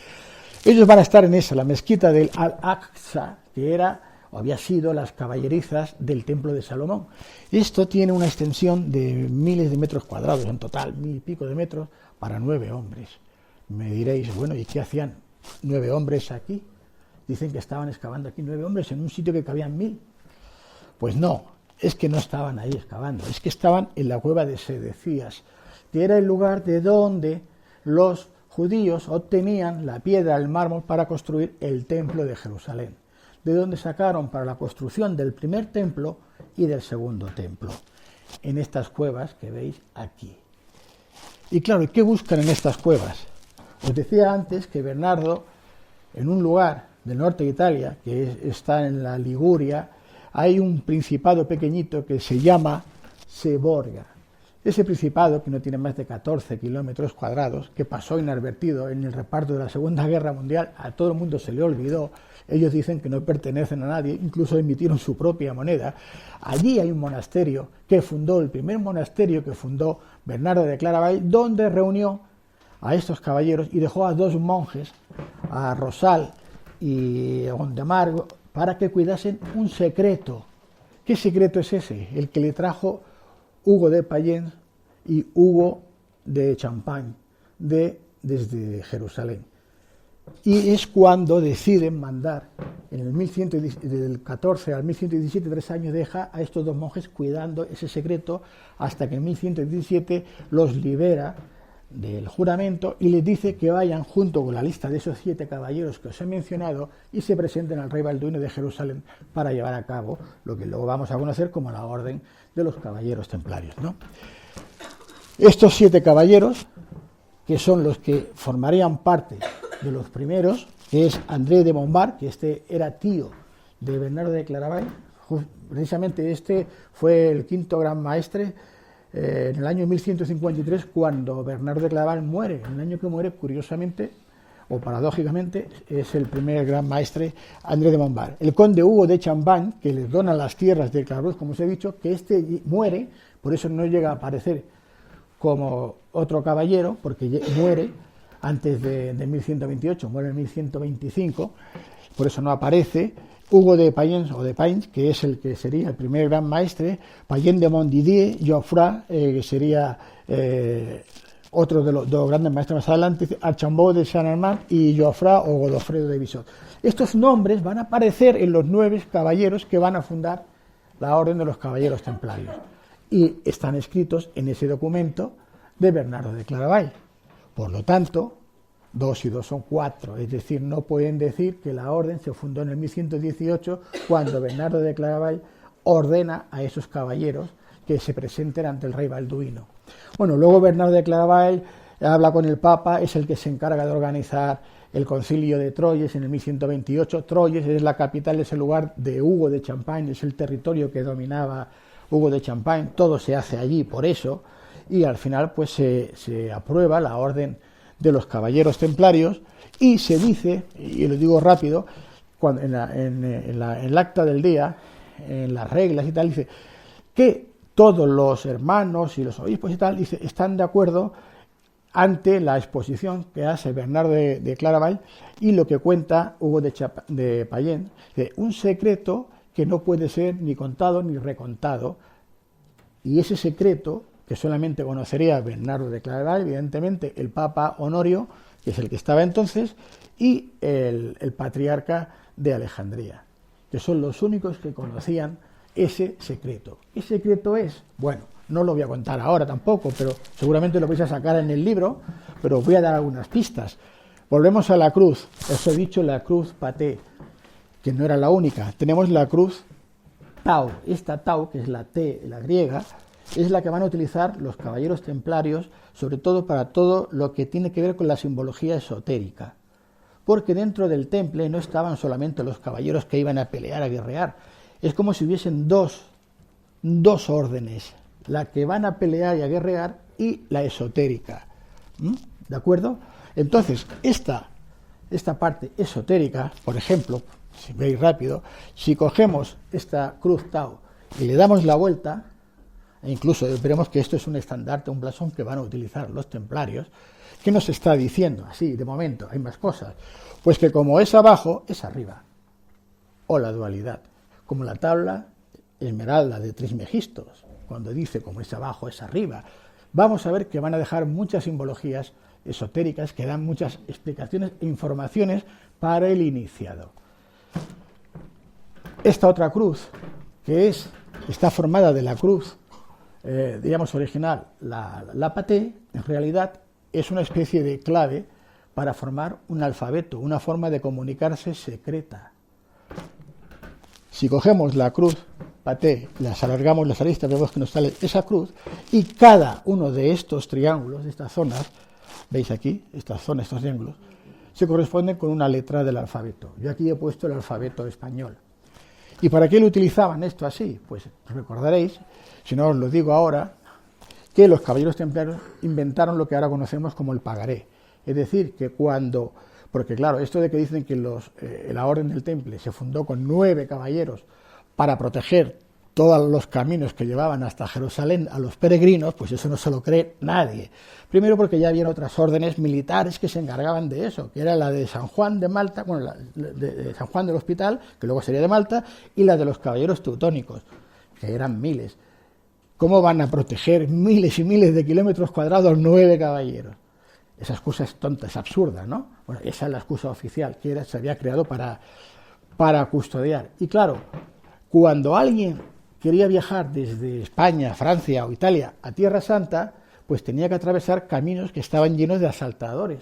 Ellos van a estar en esa, la mezquita del Al-Aqsa, que era o había sido las caballerizas del Templo de Salomón. Esto tiene una extensión de miles de metros cuadrados, en total 1000 y pico de metros, para 9 hombres. Me diréis, bueno, ¿y qué hacían 9 hombres aquí? Dicen que estaban excavando aquí 9 hombres en un sitio que cabían 1000. Pues no, es que no estaban ahí excavando, es que estaban en la cueva de Sedecías, que era el lugar de donde los judíos obtenían la piedra, el mármol, para construir el templo de Jerusalén, de donde sacaron para la construcción del primer templo y del segundo templo, en estas cuevas que veis aquí. Y claro, ¿qué buscan en estas cuevas? Os decía antes que Bernardo, en un lugar del norte de Italia, que está en la Liguria, hay un principado pequeñito que se llama Seborga. Ese principado, que no tiene más de 14 kilómetros cuadrados, que pasó inadvertido en el reparto de la Segunda Guerra Mundial, a todo el mundo se le olvidó. Ellos dicen que no pertenecen a nadie, incluso emitieron su propia moneda. Allí hay un monasterio el primer monasterio que fundó Bernardo de Claravall, donde reunió a estos caballeros y dejó a 2 monjes, a Rosal y a Gondemar, para que cuidasen un secreto. ¿Qué secreto es ese? El que le trajo Hugo de Payens y Hugo de Champagne desde Jerusalén. Y es cuando deciden mandar, en el 1114 al 1117, 3 años, deja a estos 2 monjes cuidando ese secreto, hasta que en 1117 los libera del juramento y les dice que vayan junto con la lista de esos 7 caballeros que os he mencionado y se presenten al rey Balduino de Jerusalén para llevar a cabo lo que luego vamos a conocer como la Orden de los Caballeros Templarios, ¿no? Estos 7 caballeros, que son los que formarían parte de los primeros, que es André de Montbard, que este era tío de Bernardo de Claravall, precisamente este fue el 5º gran maestre en el año 1153, cuando Bernardo de Claravall muere. En el año que muere, curiosamente o paradójicamente, es el primer gran maestre André de Montbard. El conde Hugo de Champagne, que les dona las tierras de Clairvaux, como os he dicho, que este muere, por eso no llega a aparecer como otro caballero, porque muere antes de 1128, muere en 1125, por eso no aparece. Hugo de Payens o de Pains, que es el que sería el primer gran maestre, Payen de Montdidier, Geoffroy, que sería otro de los 2 grandes maestros más adelante, Archambault de Saint-Armand y Geoffroy o Godofredo de Bissot. Estos nombres van a aparecer en los 9 caballeros que van a fundar la Orden de los Caballeros Templarios y están escritos en ese documento de Bernardo de Claravall. Por lo tanto, 2 y 2 son 4, es decir, no pueden decir que la orden se fundó en el 1118 cuando Bernardo de Claravall ordena a esos caballeros que se presenten ante el rey Balduino. Bueno, luego Bernardo de Claravall habla con el Papa, es el que se encarga de organizar el concilio de Troyes en el 1128. Troyes es la capital, es el lugar de Hugo de Champagne, es el territorio que dominaba Hugo de Champagne, todo se hace allí por eso, y al final pues se aprueba la orden de los Caballeros Templarios y se dice, y lo digo rápido, cuando en el acta del día, en las reglas y tal, dice que todos los hermanos y los obispos y tal están de acuerdo ante la exposición que hace Bernardo de Claraval y lo que cuenta Hugo de Payens, de un secreto que no puede ser ni contado ni recontado, y ese secreto que solamente conocería Bernardo de Claraval, evidentemente el Papa Honorio, que es el que estaba entonces, y el patriarca de Alejandría, que son los únicos que conocían ese secreto. ¿Qué secreto es? Bueno, no lo voy a contar ahora tampoco, pero seguramente lo vais a sacar en el libro, pero os voy a dar algunas pistas. Volvemos a la cruz. Os he dicho la cruz paté, que no era la única. Tenemos la cruz tau. Esta tau, que es la T, la griega, es la que van a utilizar los caballeros templarios, sobre todo para todo lo que tiene que ver con la simbología esotérica. Porque dentro del temple no estaban solamente los caballeros que iban a pelear, a guerrear. Es como si hubiesen dos órdenes, la que van a pelear y a guerrear y la esotérica. ¿De acuerdo? Entonces, esta parte esotérica, por ejemplo, si veis rápido, si cogemos esta cruz tau y le damos la vuelta, e incluso veremos que esto es un estandarte, un blasón que van a utilizar los templarios, ¿qué nos está diciendo? Así, de momento, hay más cosas. Pues que como es abajo, es arriba. O la dualidad. Como la tabla esmeralda de Trismegistos, cuando dice como es abajo, es arriba. Vamos a ver que van a dejar muchas simbologías esotéricas que dan muchas explicaciones e informaciones para el iniciado. Esta otra cruz, que está formada de la cruz, digamos original, la paté, en realidad es una especie de clave para formar un alfabeto, una forma de comunicarse secreta. Si cogemos la cruz paté, las alargamos las aristas, vemos que nos sale esa cruz, y cada uno de estos triángulos, de estas zonas, veis aquí, estas zonas, estos triángulos, se corresponden con una letra del alfabeto. Yo aquí he puesto el alfabeto español. ¿Y para qué lo utilizaban esto así? Pues recordaréis, si no os lo digo ahora, que los caballeros templarios inventaron lo que ahora conocemos como el pagaré. Es decir, que cuando... Porque claro, esto de que dicen que la Orden del Temple se fundó con 9 caballeros para proteger todos los caminos que llevaban hasta Jerusalén a los peregrinos, pues eso no se lo cree nadie. Primero porque ya habían otras órdenes militares que se encargaban de eso, que era la de San Juan de Malta, bueno, la de San Juan del Hospital, que luego sería de Malta, y la de los caballeros teutónicos, que eran miles. ¿Cómo van a proteger miles y miles de kilómetros cuadrados 9 caballeros? Esa excusa es tonta, es absurda, ¿no? Bueno, esa es la excusa oficial que se había creado para custodiar. Y claro, cuando alguien quería viajar desde España, Francia o Italia a Tierra Santa, pues tenía que atravesar caminos que estaban llenos de asaltadores.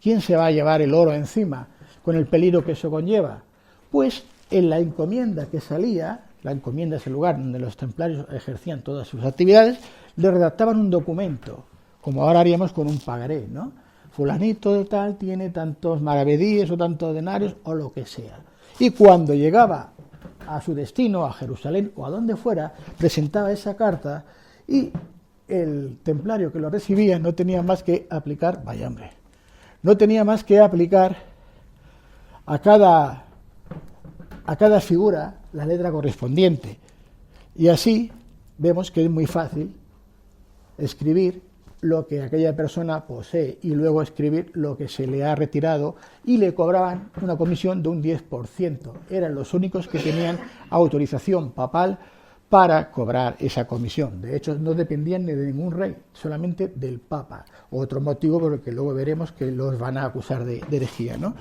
¿Quién se va a llevar el oro encima con el peligro que eso conlleva? Pues en la encomienda que salía, la encomienda es el lugar donde los templarios ejercían todas sus actividades, le redactaban un documento, como ahora haríamos con un pagaré, ¿no? Fulanito de tal tiene tantos maravedíes o tantos denarios o lo que sea. Y cuando llegaba a su destino, a Jerusalén o a donde fuera, presentaba esa carta y el templario que lo recibía no tenía más que aplicar, vaya hombre, no tenía más que aplicar a cada figura la letra correspondiente. Y así vemos que es muy fácil escribir lo que aquella persona posee y luego escribir lo que se le ha retirado, y le cobraban una comisión de un 10%. Eran los únicos que tenían autorización papal para cobrar esa comisión. De hecho, no dependían ni de ningún rey, solamente del Papa. Otro motivo por el que luego veremos que los van a acusar de herejía, ¿no?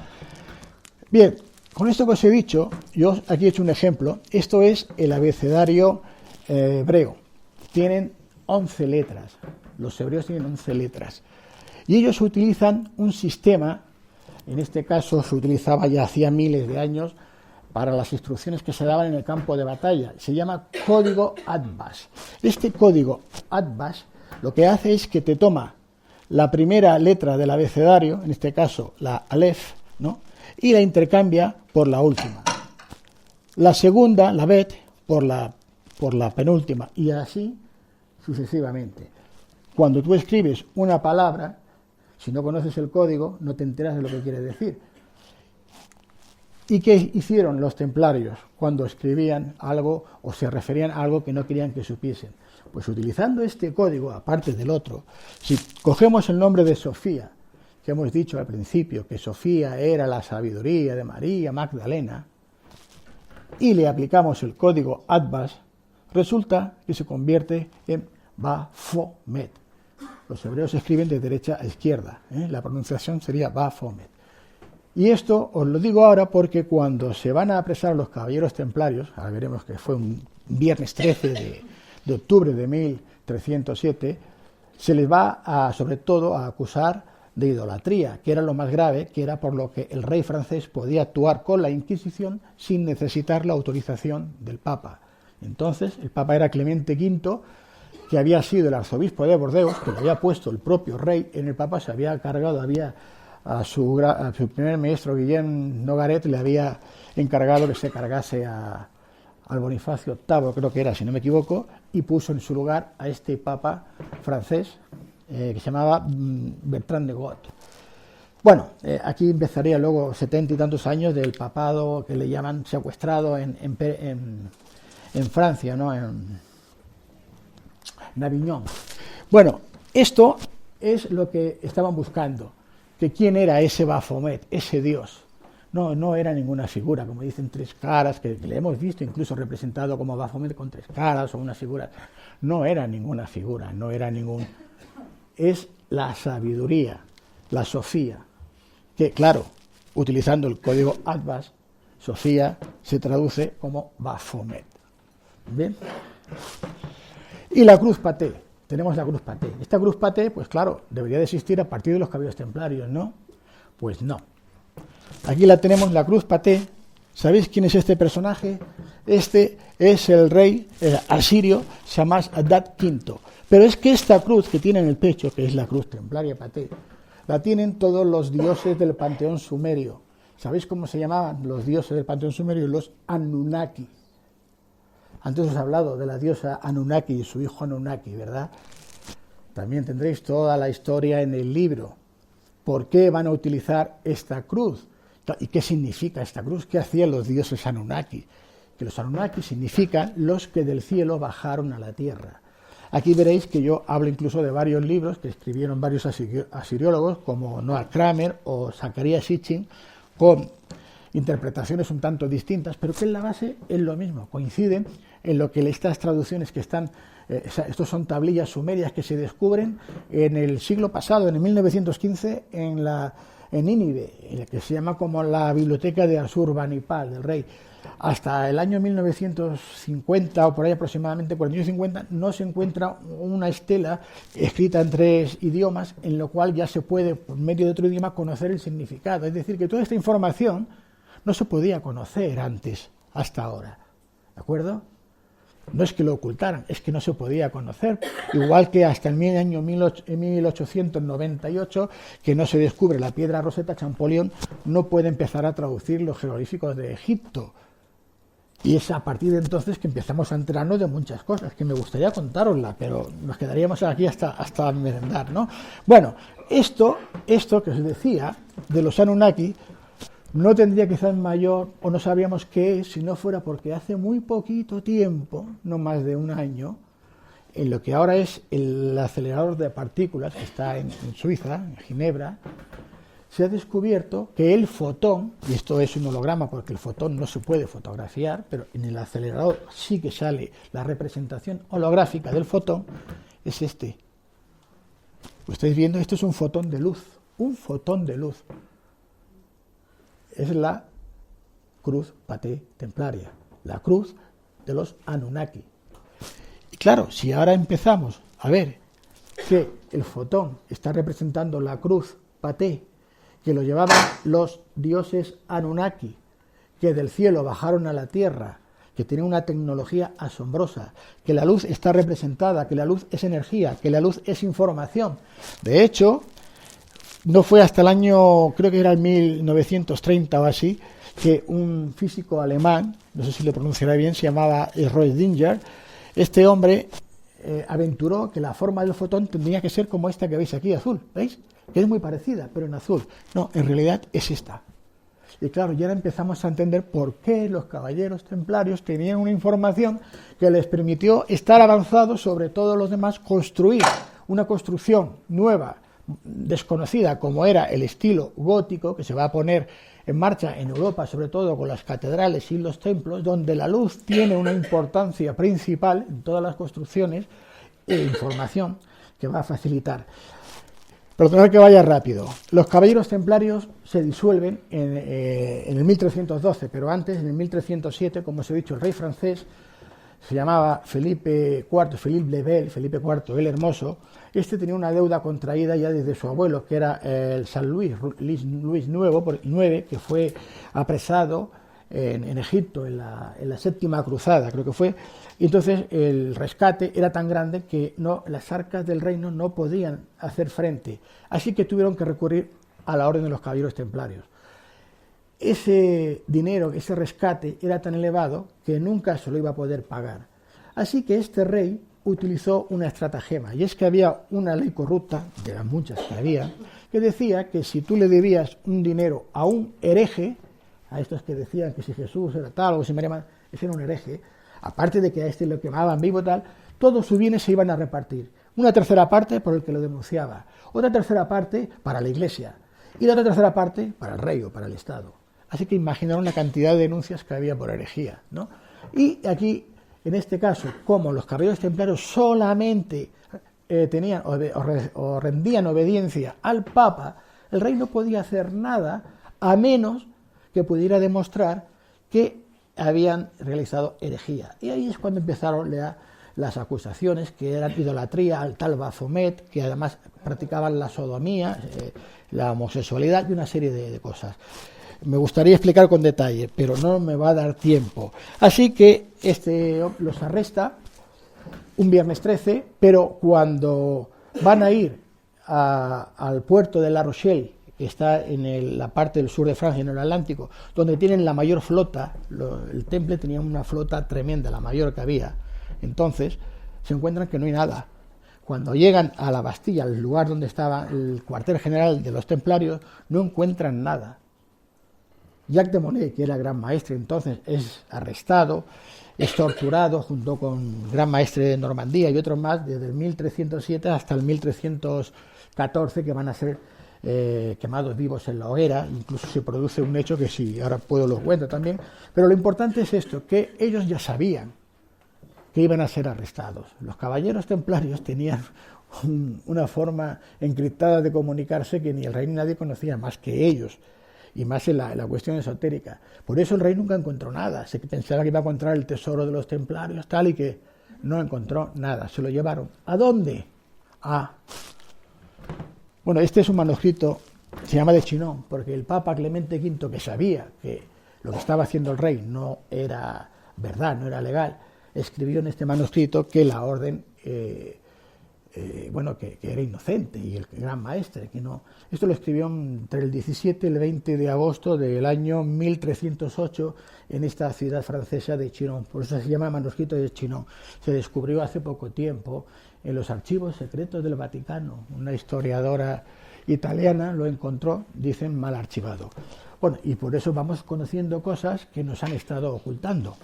Bien, con esto que os he dicho, yo aquí he hecho un ejemplo. Esto es el abecedario hebreo. Tienen 11 letras. Los hebreos tienen 11 letras. Y ellos utilizan un sistema, en este caso se utilizaba ya hacía miles de años, para las instrucciones que se daban en el campo de batalla. Se llama código Atbas. Este código Atbas lo que hace es que te toma la primera letra del abecedario, en este caso la Aleph, ¿no?, y la intercambia por la última. La segunda, la Bet, por la penúltima, y así sucesivamente. Cuando tú escribes una palabra, si no conoces el código, no te enteras de lo que quiere decir. ¿Y qué hicieron los templarios cuando escribían algo o se referían a algo que no querían que supiesen? Pues utilizando este código, aparte del otro, si cogemos el nombre de Sofía, que hemos dicho al principio que Sofía era la sabiduría de María Magdalena, y le aplicamos el código Atbas, resulta que se convierte en Baphomet. Los hebreos escriben de derecha a izquierda, la pronunciación sería Baphomet. Y esto os lo digo ahora porque cuando se van a apresar los caballeros templarios, ahora veremos que fue un viernes 13 de octubre de 1307, se les va sobre todo a acusar de idolatría, que era lo más grave, que era por lo que el rey francés podía actuar con la Inquisición sin necesitar la autorización del Papa. Entonces, el Papa era Clemente V, que había sido el arzobispo de Bordeaux, que lo había puesto el propio rey en el Papa, se había cargado, a su primer ministro, Guillem Nogaret, le había encargado que se cargase al Bonifacio VIII, creo que era, si no me equivoco, y puso en su lugar a este Papa francés, que se llamaba Bertrand de Got. Bueno, aquí empezaría luego 70 y tantos años del papado que le llaman secuestrado en Francia, ¿no? en Avignon. Bueno, esto es lo que estaban buscando, que quién era ese Baphomet, ese dios. No era ninguna figura, como dicen, tres caras, que le hemos visto incluso representado como Baphomet con tres caras o una figura. No era ninguna figura, no era ningún... Es la sabiduría, la Sofía, que claro, utilizando el código Atbas, Sofía se traduce como Baphomet. ¿Bien? Y la cruz paté, tenemos la cruz paté. Esta cruz paté, pues claro, debería de existir a partir de los caballeros templarios, ¿no? Pues no. Aquí la tenemos, la cruz paté. ¿Sabéis quién es este personaje? Este es el rey asirio Shamash Adad V. Pero es que esta cruz que tiene en el pecho, que es la cruz templaria paté, la tienen todos los dioses del panteón sumerio. ¿Sabéis cómo se llamaban los dioses del panteón sumerio? Los Anunnaki. Antes os he hablado de la diosa Anunnaki y su hijo Anunnaki, ¿verdad? También tendréis toda la historia en el libro. ¿Por qué van a utilizar esta cruz? ¿Y qué significa esta cruz? ¿Qué hacían los dioses Anunnaki? Que los Anunnaki significan los que del cielo bajaron a la tierra. Aquí veréis que yo hablo incluso de varios libros que escribieron varios asiriólogos como Noah Kramer o Zacarías Sitchin, con interpretaciones un tanto distintas, pero que en la base es lo mismo, coinciden en lo que estas traducciones que están, estos son tablillas sumerias que se descubren en el siglo pasado, en el 1915, en Nínive, en la que se llama como la biblioteca de Asurbanipal, del rey. Hasta el año 1950 o por ahí aproximadamente, 48-50, no se encuentra una estela escrita en 3 idiomas, en lo cual ya se puede, por medio de otro idioma, conocer el significado. Es decir, que toda esta información no se podía conocer antes, hasta ahora. ¿De acuerdo? No es que lo ocultaran, es que no se podía conocer. Igual que hasta el año 1898, que no se descubre la piedra Rosetta, Champollion no puede empezar a traducir los jeroglíficos de Egipto. Y es a partir de entonces que empezamos a enterarnos de muchas cosas, que me gustaría contárosla, pero nos quedaríamos aquí hasta merendar, ¿no? Bueno, esto que os decía de los Anunnaki no tendría que ser mayor, o no sabríamos qué es, si no fuera porque hace muy poquito tiempo, no más de un año, en lo que ahora es el acelerador de partículas, que está en Suiza, en Ginebra, se ha descubierto que el fotón, y esto es un holograma porque el fotón no se puede fotografiar, pero en el acelerador sí que sale la representación holográfica del fotón, es este. Lo estáis viendo, esto es un fotón de luz, Es la cruz paté templaria, la cruz de los Anunnaki. Y claro, si ahora empezamos a ver que el fotón está representando la cruz paté, que lo llevaban los dioses Anunnaki, que del cielo bajaron a la tierra, que tienen una tecnología asombrosa, que la luz está representada, que la luz es energía, que la luz es información. De hecho, no fue hasta el año, creo que era el 1930 o así, que un físico alemán, no sé si lo pronunciaré bien, se llamaba Schrödinger, este hombre aventuró que la forma del fotón tendría que ser como esta que veis aquí, azul, ¿veis? Que es muy parecida, pero en azul. No, en realidad es esta. Y claro, ya empezamos a entender por qué los caballeros templarios tenían una información que les permitió estar avanzados sobre todos los demás, construir una construcción nueva, desconocida, como era el estilo gótico, que se va a poner en marcha en Europa, sobre todo con las catedrales y los templos, donde la luz tiene una importancia principal en todas las construcciones e información que va a facilitar. Perdonad que vaya rápido. Los caballeros templarios se disuelven en el 1312, pero antes, en el 1307, como os he dicho, el rey francés se llamaba Felipe IV, Philippe le Bel, Felipe IV el Hermoso. Este tenía una deuda contraída ya desde su abuelo, que era el San Luis IX, que fue apresado en Egipto en la séptima cruzada, creo que fue. Y entonces el rescate era tan grande que las arcas del reino no podían hacer frente, así que tuvieron que recurrir a la orden de los caballeros templarios. Ese dinero, ese rescate era tan elevado que nunca se lo iba a poder pagar. Así que este rey utilizó una estratagema, y es que había una ley corrupta, de las muchas que había, que decía que si tú le debías un dinero a un hereje, a estos que decían que si Jesús era tal o si María, ese era un hereje, aparte de que a este lo quemaban vivo tal, todos sus bienes se iban a repartir. Una tercera parte por el que lo denunciaba, otra tercera parte para la iglesia y la otra tercera parte para el rey o para el Estado. Así que imaginaron la cantidad de denuncias que había por herejía, ¿no? Y aquí, en este caso, como los caballeros templarios solamente tenían o rendían obediencia al Papa, el rey no podía hacer nada a menos que pudiera demostrar que habían realizado herejía. Y ahí es cuando empezaron las acusaciones, que eran idolatría al tal Baphomet, que además practicaban la sodomía, la homosexualidad y una serie de cosas. Me gustaría explicar con detalle, pero no me va a dar tiempo. Así que los arresta un viernes 13, pero cuando van a ir al puerto de La Rochelle, que está en la parte del sur de Francia, en el Atlántico, donde tienen la mayor flota, el Temple tenía una flota tremenda, la mayor que había. Entonces se encuentran que no hay nada. Cuando llegan a la Bastilla, al lugar donde estaba el cuartel general de los templarios, no encuentran nada. Jacques de Molay, que era gran maestre entonces, es arrestado, es torturado junto con gran maestre de Normandía y otros más, desde el 1307 hasta el 1314, que van a ser quemados vivos en la hoguera. Incluso se produce un hecho que si ahora puedo lo cuento también, pero lo importante es esto, que ellos ya sabían que iban a ser arrestados. Los caballeros templarios tenían una forma encriptada de comunicarse que ni el rey ni nadie conocía más que ellos, y más en la cuestión esotérica. Por eso el rey nunca encontró nada. Se pensaba que iba a encontrar el tesoro de los templarios, tal, y que no encontró nada. Se lo llevaron. ¿A dónde? Bueno, este es un manuscrito, se llama de Chinon, porque el Papa Clemente V, que sabía que lo que estaba haciendo el rey no era verdad, no era legal, escribió en este manuscrito que la orden, que era inocente, y el gran maestre, que no. Esto lo escribió entre el 17 y el 20 de agosto del año 1308 en esta ciudad francesa de Chinon. Por eso se llama manuscrito de Chinon. Se descubrió hace poco tiempo en los archivos secretos del Vaticano. Una historiadora italiana lo encontró, dicen, mal archivado. Bueno, y por eso vamos conociendo cosas que nos han estado ocultando.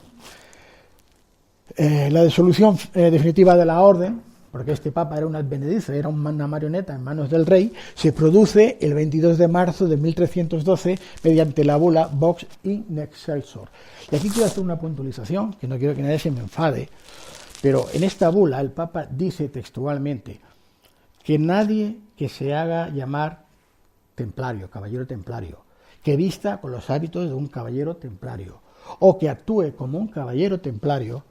La disolución definitiva de la orden, porque este papa era un advenedizo, era una marioneta en manos del rey, se produce el 22 de marzo de 1312 mediante la bula Vox in Excelsior. Y aquí quiero hacer una puntualización, que no quiero que nadie se me enfade, pero en esta bula el papa dice textualmente que nadie que se haga llamar templario, caballero templario, que vista con los hábitos de un caballero templario, o que actúe como un caballero templario,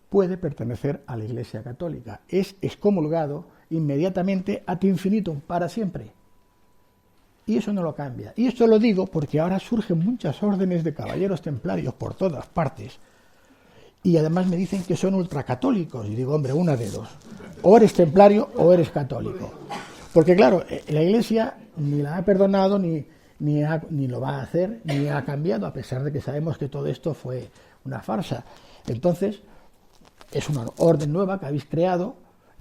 puede pertenecer a la Iglesia Católica. Es excomulgado inmediatamente ad infinitum, para siempre. Y eso no lo cambia. Y esto lo digo porque ahora surgen muchas órdenes de caballeros templarios por todas partes. Y además me dicen que son ultracatólicos. Y digo, hombre, una de dos. O eres templario o eres católico. Porque claro, la Iglesia ni la ha perdonado, ni lo va a hacer, ni ha cambiado, a pesar de que sabemos que todo esto fue una farsa. Entonces, es una orden nueva que habéis creado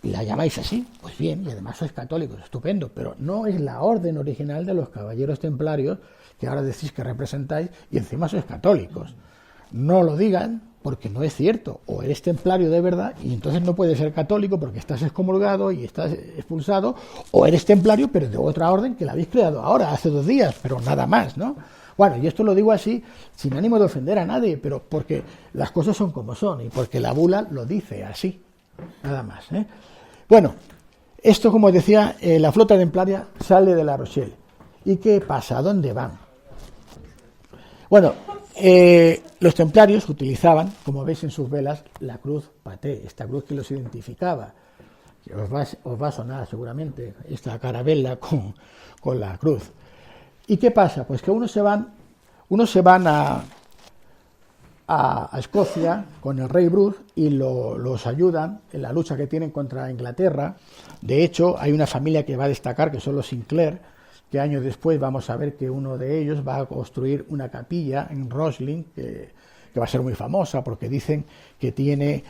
y la llamáis así, pues bien, y además sois católicos, estupendo, pero no es la orden original de los caballeros templarios que ahora decís que representáis y encima sois católicos. No lo digan porque no es cierto, o eres templario de verdad y entonces no puedes ser católico porque estás excomulgado y estás expulsado, o eres templario pero de otra orden que la habéis creado ahora, hace 2 días, pero nada más, ¿no? Bueno, y esto lo digo así, sin ánimo de ofender a nadie, pero porque las cosas son como son y porque la bula lo dice así, nada más, ¿eh? Bueno, esto, como decía, la flota templaria sale de La Rochelle. ¿Y qué pasa? ¿A dónde van? Bueno, los templarios utilizaban, como veis en sus velas, la cruz paté, esta cruz que los identificaba. Que os va a sonar seguramente esta carabela con la cruz. ¿Y qué pasa? Pues que unos se van a Escocia con el rey Bruce y los ayudan en la lucha que tienen contra Inglaterra. De hecho, hay una familia que va a destacar, que son los Sinclair, que años después vamos a ver que uno de ellos va a construir una capilla en Roslin que va a ser muy famosa porque dicen que tiene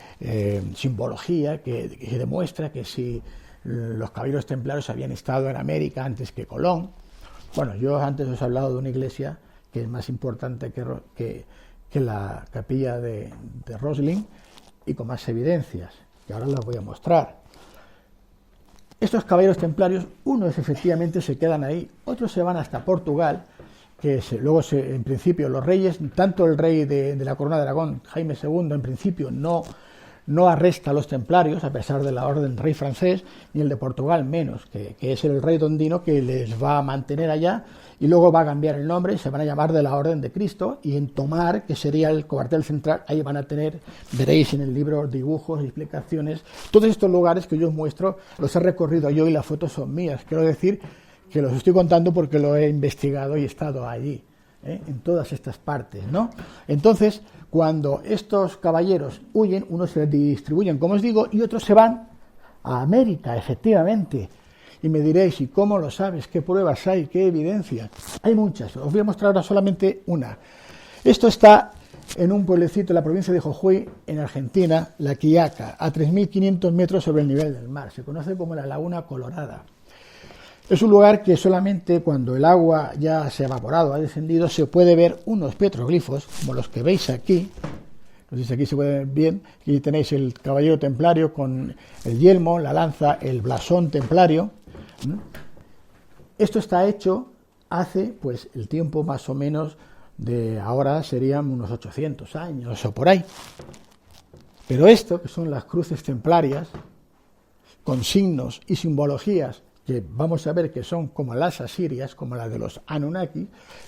simbología que demuestra que si los caballeros templarios habían estado en América antes que Colón. Bueno, yo antes os he hablado de una iglesia que es más importante que la capilla de Roslin y con más evidencias, que ahora las voy a mostrar. Estos caballeros templarios, unos efectivamente se quedan ahí, otros se van hasta Portugal, que luego en principio los reyes, tanto el rey de la Corona de Aragón, Jaime II, en principio no arresta a los templarios, a pesar de la orden del rey francés, ni el de Portugal menos, que es el rey Dondino que les va a mantener allá, y luego va a cambiar el nombre y se van a llamar de la Orden de Cristo, y en Tomar, que sería el cuartel central, ahí van a tener, veréis en el libro, dibujos, explicaciones, todos estos lugares que yo os muestro, los he recorrido yo y las fotos son mías, quiero decir que los estoy contando porque lo he investigado y he estado allí, en todas estas partes, ¿no? Entonces, cuando estos caballeros huyen, unos se distribuyen, como os digo, y otros se van a América, efectivamente. Y me diréis, ¿y cómo lo sabes? ¿Qué pruebas hay? ¿Qué evidencia? Hay muchas, os voy a mostrar ahora solamente una. Esto está en un pueblecito de la provincia de Jujuy, en Argentina, La Quiaca, a 3.500 metros sobre el nivel del mar. Se conoce como la Laguna Colorada. Es un lugar que solamente cuando el agua ya se ha evaporado, ha descendido, se puede ver unos petroglifos, como los que veis aquí. No sé si aquí se puede ver bien. Aquí tenéis el caballero templario con el yelmo, la lanza, el blasón templario. Esto está hecho hace, pues, el tiempo más o menos de ahora serían unos 800 años o por ahí. Pero esto, que son las cruces templarias, con signos y simbologías que vamos a ver que son como las asirias, como las de los Anunnaki,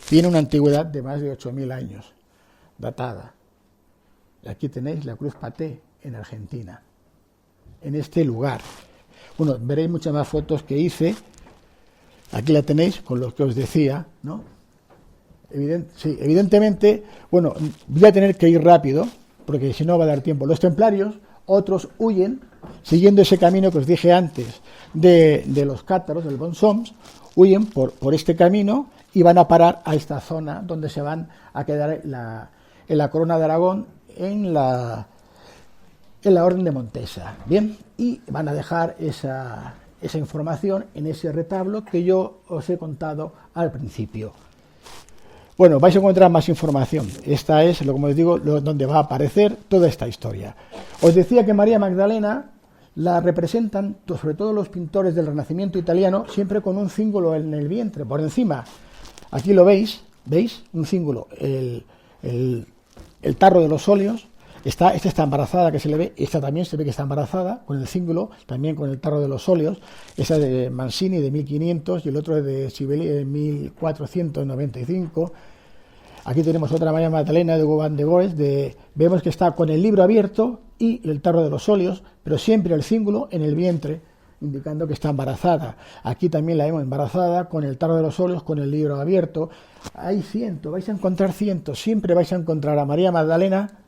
tiene una antigüedad de más de 8.000 años, datada. Y aquí tenéis la cruz paté en Argentina, en este lugar. Bueno, veréis muchas más fotos que hice. Aquí la tenéis con lo que os decía, ¿no? Sí, evidentemente, bueno, voy a tener que ir rápido, porque si no va a dar tiempo. Los templarios, otros huyen, siguiendo ese camino que os dije antes, de los cátaros, del Bonsoms, huyen por este camino y van a parar a esta zona donde se van a quedar en la Corona de Aragón, en la Orden de Montesa, ¿bien? Y van a dejar esa información en ese retablo que yo os he contado al principio. Bueno, vais a encontrar más información. Esta es, como os digo, donde va a aparecer toda esta historia. Os decía que María Magdalena la representan, sobre todo los pintores del Renacimiento italiano, siempre con un cíngulo en el vientre, por encima. Aquí lo veis, ¿veis? Un cíngulo. El tarro de los óleos. Esta está embarazada, que se le ve. Esta también se ve que está embarazada, con el cíngulo, también con el tarro de los óleos. Esa es de Mancini, de 1500, y el otro es de Sibeli, de 1495. Aquí tenemos otra María Magdalena de Goban de Goes, vemos que está con el libro abierto y el tarro de los óleos, pero siempre el cíngulo en el vientre, indicando que está embarazada. Aquí también la vemos embarazada, con el tarro de los óleos, con el libro abierto. Hay cientos, vais a encontrar cientos, siempre vais a encontrar a María Magdalena,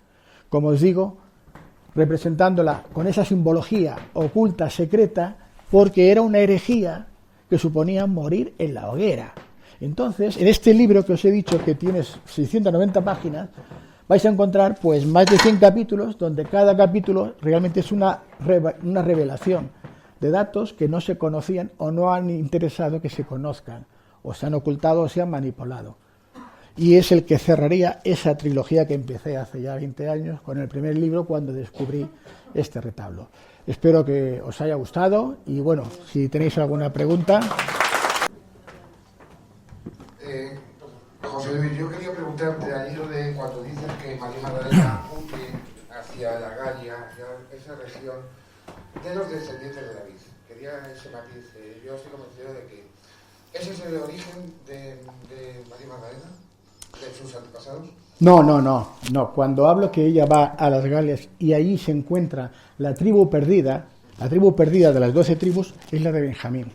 como os digo, representándola con esa simbología oculta, secreta, porque era una herejía que suponía morir en la hoguera. Entonces, en este libro que os he dicho que tiene 690 páginas, vais a encontrar pues más de 100 capítulos, donde cada capítulo realmente es una revelación de datos que no se conocían o no han interesado que se conozcan, o se han ocultado o se han manipulado. y es el que cerraría esa trilogía que empecé hace ya 20 años con el primer libro cuando descubrí este retablo. Espero que os haya gustado y bueno, si tenéis alguna pregunta. José Luis, yo quería preguntarte al hilo de cuando dices que María Magdalena huye hacia la Galia, hacia esa región de los descendientes de David. Quería ese matiz. Yo estoy convencido de que ese es el origen de María Magdalena, de sus antepasados. No. Cuando hablo que ella va a las Galias y allí se encuentra la tribu perdida de las 12 tribus es la de Benjamín.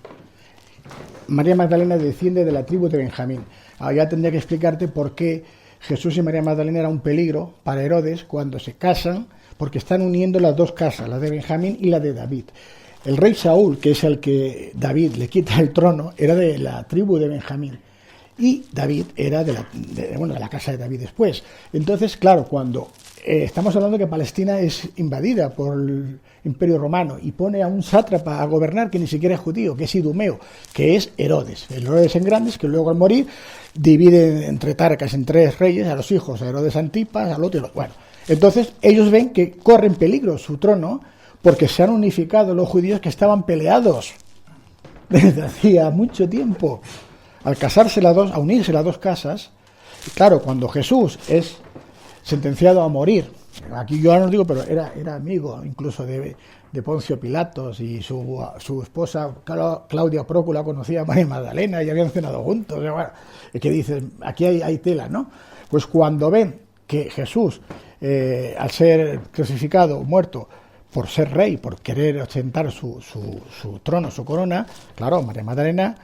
María Magdalena desciende de la tribu de Benjamín. Ahora ya tendría que explicarte por qué Jesús y María Magdalena era un peligro para Herodes cuando se casan, porque están uniendo las dos casas, la de Benjamín y la de David. El rey Saúl, que es el que David le quita el trono, era de la tribu de Benjamín. Y David era de la casa de David después. Entonces, claro, cuando estamos hablando que Palestina es invadida por el Imperio Romano y pone a un sátrapa a gobernar que ni siquiera es judío, que es idumeo, que es Herodes. El Herodes en Grandes, que luego al morir divide entre Tarcas, en 3 reyes, a los hijos, a Herodes Antipas, al otro y bueno. Entonces, ellos ven que corre en peligro su trono porque se han unificado los judíos que estaban peleados desde hacía mucho tiempo. Al casarse a unirse las dos casas, y claro, cuando Jesús es sentenciado a morir, aquí yo no lo digo, pero era amigo incluso de Poncio Pilatos, y su esposa Claudia Prócula conocía a María Magdalena y habían cenado juntos, bueno, que dicen, aquí hay tela, ¿no? Pues cuando ven que Jesús, al ser crucificado, muerto, por ser rey, por querer ostentar su trono, su corona, claro, María Magdalena,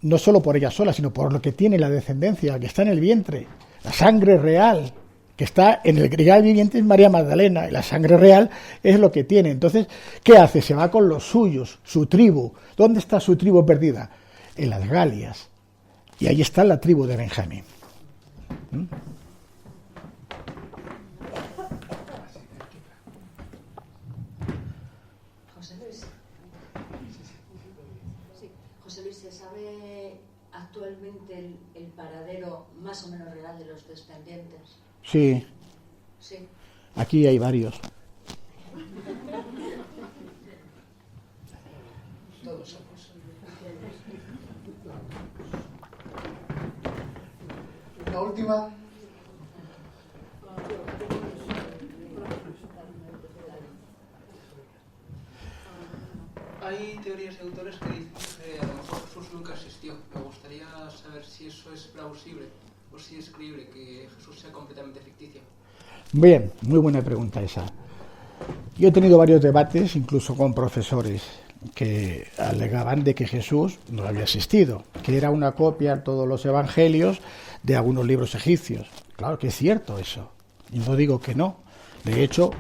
no solo por ella sola, sino por lo que tiene la descendencia, que está en el vientre, la sangre real, que está en el real viviente es María Magdalena, y la sangre real es lo que tiene. Entonces, ¿qué hace? Se va con los suyos, su tribu. ¿Dónde está su tribu perdida? En las Galias. Y ahí está la tribu de Benjamín. José Luis, ¿se sabe actualmente el paradero más o menos real de los descendientes? Sí. Aquí hay varios. Todos somos. La última. Hay teorías de autores que dicen que a lo mejor Jesús nunca existió. Me gustaría saber si eso es plausible o si es creíble que Jesús sea completamente ficticio. Bien, muy buena pregunta esa. Yo he tenido varios debates, incluso con profesores, que alegaban de que Jesús no había existido, que era una copia, todos los evangelios, de algunos libros egipcios. Claro que es cierto eso, y no digo que no. De hecho,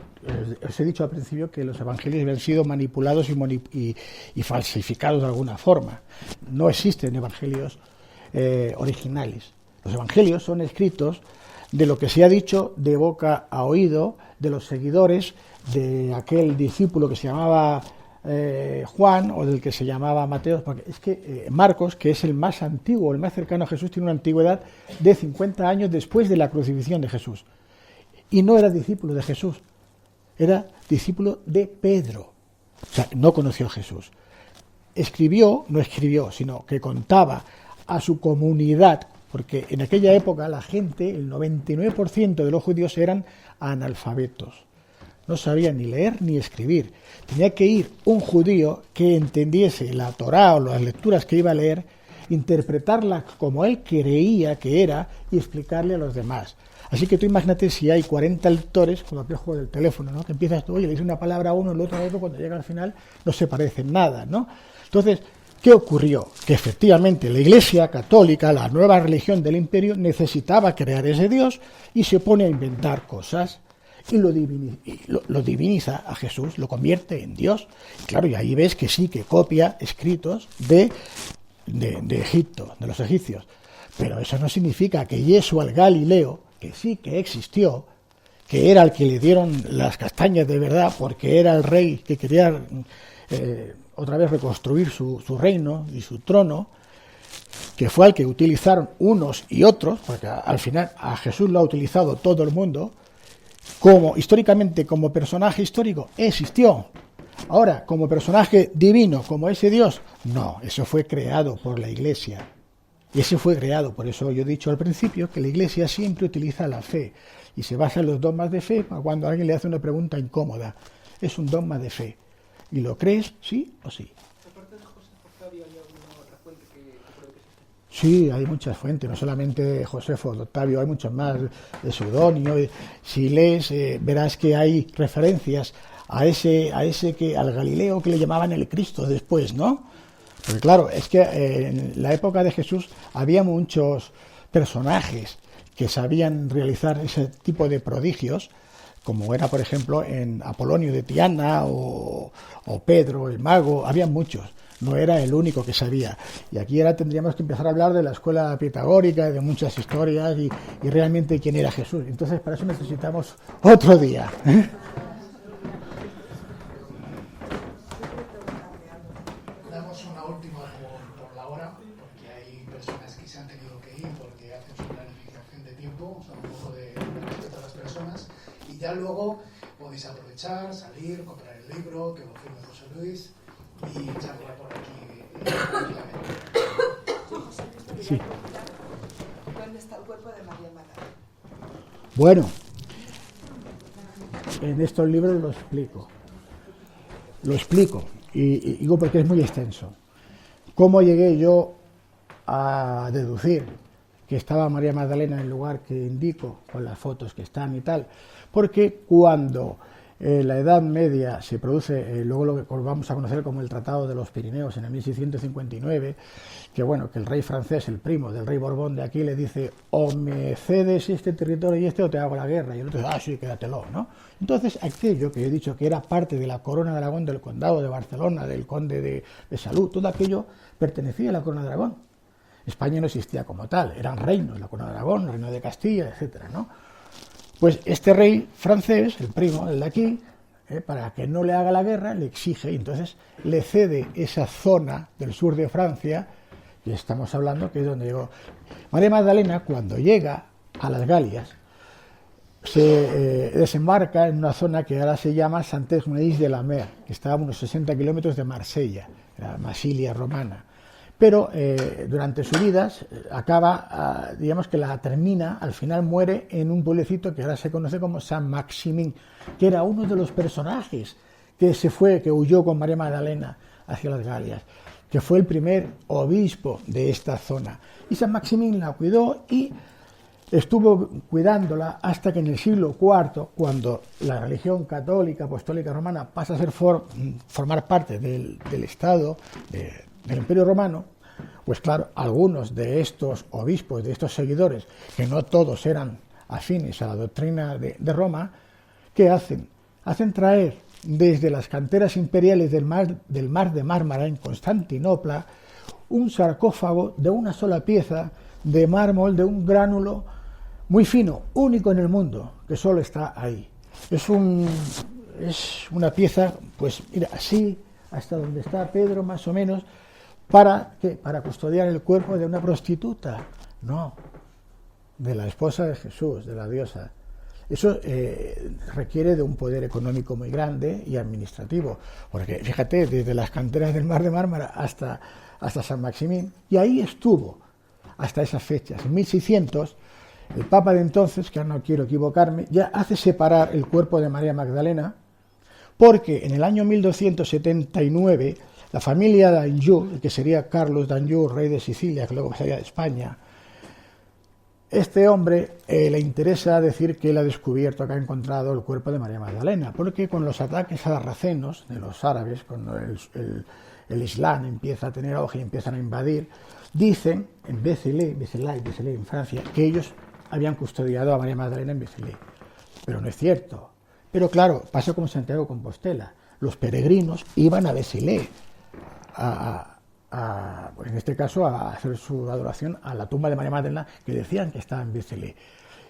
os he dicho al principio que los evangelios habían sido manipulados y falsificados de alguna forma. No existen evangelios originales. Los evangelios son escritos de lo que se ha dicho de boca a oído de los seguidores de aquel discípulo que se llamaba Juan, o del que se llamaba Mateo, porque es que Marcos, que es el más antiguo, el más cercano a Jesús, tiene una antigüedad de 50 años después de la crucifixión de Jesús. Y no era discípulo de Jesús, era discípulo de Pedro. O sea, no conoció a Jesús. No escribió, sino que contaba a su comunidad, porque en aquella época la gente, el 99% de los judíos eran analfabetos. No sabían ni leer ni escribir. Tenía que ir un judío que entendiese la Torá o las lecturas que iba a leer, interpretarla como él creía que era y explicarle a los demás. Así que tú imagínate si hay 40 lectores, como aquel juego del teléfono, ¿no? Que empiezas tú, oye, le dices una palabra a uno, el otro a otro, cuando llega al final no se parecen nada, ¿no? Entonces, ¿qué ocurrió? Que efectivamente la Iglesia católica, la nueva religión del imperio, necesitaba crear ese Dios y se pone a inventar cosas y lo diviniza a Jesús, lo convierte en Dios. Y claro, y ahí ves que sí, que copia escritos de Egipto, de los egipcios. Pero eso no significa que Yeshua el Galileo, que sí que existió, que era el que le dieron las castañas de verdad, porque era el rey que quería otra vez reconstruir su reino y su trono, que fue al que utilizaron unos y otros, porque al final a Jesús lo ha utilizado todo el mundo, como históricamente como personaje histórico existió. Ahora, como personaje divino, como ese Dios, no, eso fue creado por la Iglesia. Y ese fue creado, por eso yo he dicho al principio que la Iglesia siempre utiliza la fe y se basa en los dogmas de fe para cuando alguien le hace una pregunta incómoda. Es un dogma de fe. ¿Y lo crees, sí o sí? Aparte de Josefo Octavio, ¿hay alguna otra fuente que creo que existe? Sí, hay muchas fuentes, no solamente Josefo Octavio, hay muchos más, de Seudonio. Si lees, verás que hay referencias a ese al Galileo que le llamaban el Cristo después, ¿no? Porque claro, es que en la época de Jesús había muchos personajes que sabían realizar ese tipo de prodigios, como era, por ejemplo, en Apolonio de Tiana o Pedro, el mago, había muchos. No era el único que sabía. Y aquí ahora tendríamos que empezar a hablar de la escuela pitagórica, de muchas historias y realmente quién era Jesús. Entonces, para eso necesitamos otro día. Damos una última por la hora, porque hay personas que se han tenido que ir porque hacen su planificación de tiempo, o sea, un poco de respeto a las personas. Y ya luego podéis aprovechar, salir, comprar el libro, que lo firme José Luis y charlar por aquí tranquilamente. Sí. ¿Dónde está el cuerpo de María Magdalena? Bueno, en estos libros lo explico. Lo explico, y digo porque es muy extenso. ¿Cómo llegué yo a deducir que estaba María Magdalena en el lugar que indico, con las fotos que están y tal? Porque cuando la Edad Media se produce, luego lo que vamos a conocer como el Tratado de los Pirineos en el 1659, que bueno, que el rey francés, el primo del rey Borbón de aquí, le dice: o me cedes este territorio y este o te hago la guerra, y el otro dice: ah, sí, quédatelo, ¿no? Entonces aquello que he dicho que era parte de la corona de Aragón, del condado de Barcelona, del conde de Salud, todo aquello pertenecía a la corona de Aragón. España no existía como tal, eran reinos, la corona de Aragón, el reino de Castilla, etcétera, ¿no? Pues este rey francés, el primo, el de aquí, para que no le haga la guerra, le exige, y entonces le cede esa zona del sur de Francia, y estamos hablando que es donde llegó. María Magdalena, cuando llega a las Galias, se desembarca en una zona que ahora se llama Saint-Exupéry de la Mer, que está a unos 60 kilómetros de Marsella, la Masilia romana. Pero durante su vida acaba, digamos que la termina, al final muere en un pueblecito que ahora se conoce como Saint-Maximin, que era uno de los personajes que huyó con María Magdalena hacia las Galias, que fue el primer obispo de esta zona. Y Saint-Maximin la cuidó y estuvo cuidándola hasta que en el siglo IV, cuando la religión católica apostólica romana pasa a ser formar parte del Estado, del Imperio Romano, pues claro, algunos de estos obispos, de estos seguidores, que no todos eran afines a la doctrina de Roma, ¿qué hacen? Hacen traer desde las canteras imperiales del mar de Mármara en Constantinopla un sarcófago de una sola pieza de mármol, de un gránulo muy fino, único en el mundo, que solo está ahí. Es una pieza, pues mira, así, hasta donde está Pedro, más o menos. ¿Para qué? Para custodiar el cuerpo de una prostituta. No, de la esposa de Jesús, de la diosa. Eso requiere de un poder económico muy grande y administrativo, porque fíjate, desde las canteras del mar de Mármara hasta Saint-Maximin, y ahí estuvo hasta esas fechas. En 1600, el Papa de entonces, que ahora no quiero equivocarme, ya hace separar el cuerpo de María Magdalena, porque en el año 1279 la familia d'Anjou, que sería Carlos d'Anjou, rey de Sicilia, que luego sería de España, este hombre le interesa decir que él ha descubierto, que ha encontrado el cuerpo de María Magdalena, porque con los ataques sarracenos de los árabes, cuando el Islam empieza a tener auge y empiezan a invadir, dicen en Béthilé, en Francia, que ellos habían custodiado a María Magdalena en Béthilé. Pero no es cierto. Pero claro, pasa como Santiago de Compostela. Los peregrinos iban a Béthilé, pues en este caso a hacer su adoración a la tumba de María Magdalena, que decían que estaba en Béthilé.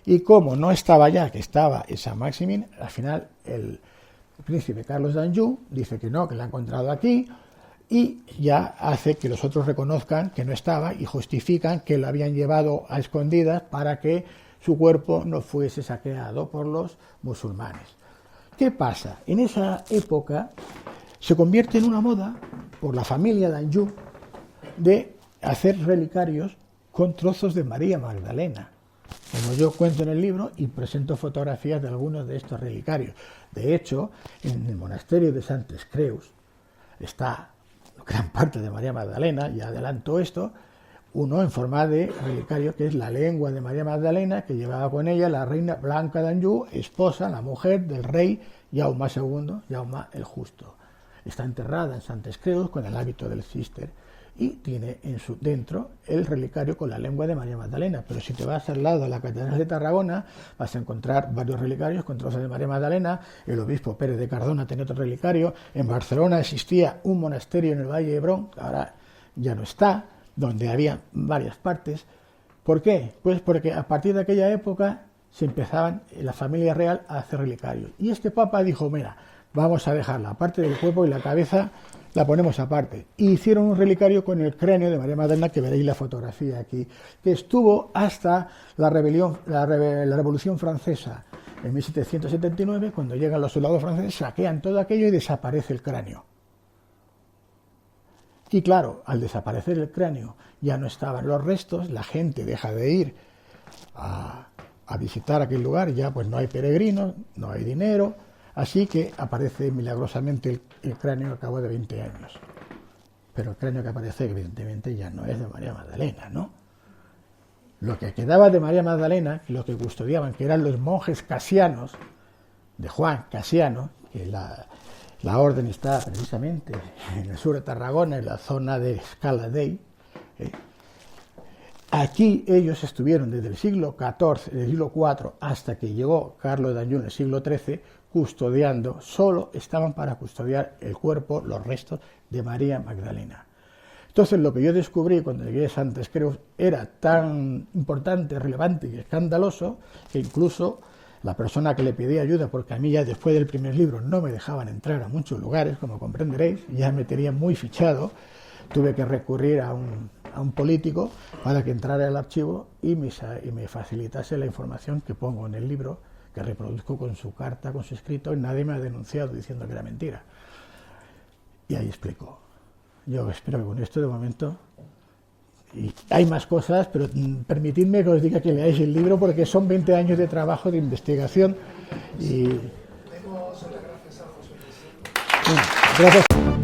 Y como no estaba allá, que estaba en Saint-Maximin, al final el príncipe Carlos d'Anjou dice que no, que la ha encontrado aquí, y ya hace que los otros reconozcan que no estaba y justifican que lo habían llevado a escondidas para que su cuerpo no fuese saqueado por los musulmanes. ¿Qué pasa? En esa época se convierte en una moda por la familia de Anjou de hacer relicarios con trozos de María Magdalena, como yo cuento en el libro y presento fotografías de algunos de estos relicarios. De hecho, en el monasterio de Santes Creus está gran parte de María Magdalena, y adelanto esto, uno en forma de relicario que es la lengua de María Magdalena, que llevaba con ella la reina Blanca d'Anjou, esposa, la mujer del rey Jaume II, Jaume el Justo. Está enterrada en Santes Creus con el hábito del cister y tiene dentro el relicario con la lengua de María Magdalena. Pero si te vas al lado de la Catedral de Tarragona, vas a encontrar varios relicarios con trozos de María Magdalena. El obispo Pérez de Cardona tenía otro relicario. En Barcelona existía un monasterio en el Valle de Hebrón, que ahora ya no está, donde había varias partes. ¿Por qué? Pues porque a partir de aquella época se empezaban la familia real a hacer relicarios. Y este papa dijo, mira, vamos a dejar la parte del cuerpo y la cabeza la ponemos aparte. Y hicieron un relicario con el cráneo de María Magdalena, que veréis la fotografía aquí, que estuvo hasta la Revolución Francesa en 1779, cuando llegan los soldados franceses, saquean todo aquello y desaparece el cráneo. Y claro, al desaparecer el cráneo ya no estaban los restos, la gente deja de ir a visitar aquel lugar, ya pues no hay peregrinos, no hay dinero, así que aparece milagrosamente el cráneo al cabo de 20 años. Pero el cráneo que aparece evidentemente ya no es de María Magdalena, ¿no? Lo que quedaba de María Magdalena, lo que custodiaban, que eran los monjes casianos, de Juan Casiano, que la orden está precisamente en el sur de Tarragona, en la zona de Scala Dei. Aquí ellos estuvieron desde el siglo XIV, del siglo IV, hasta que llegó Carlos de Anjou en el siglo XIII, custodiando, solo estaban para custodiar el cuerpo, los restos de María Magdalena. Entonces lo que yo descubrí cuando llegué a Santes Creus era tan importante, relevante y escandaloso que incluso la persona que le pedí ayuda, porque a mí ya después del primer libro no me dejaban entrar a muchos lugares, como comprenderéis, ya me tenía muy fichado, tuve que recurrir a un político para que entrara al archivo y me facilitase la información que pongo en el libro, que reproduzco con su carta, con su escrito, y nadie me ha denunciado diciendo que era mentira. Y ahí explico. Yo espero que con esto de momento... Y hay más cosas, pero permitidme que os diga que leáis el libro porque son 20 años de trabajo, de investigación y... Demos las gracias a José Luis. Bueno, gracias.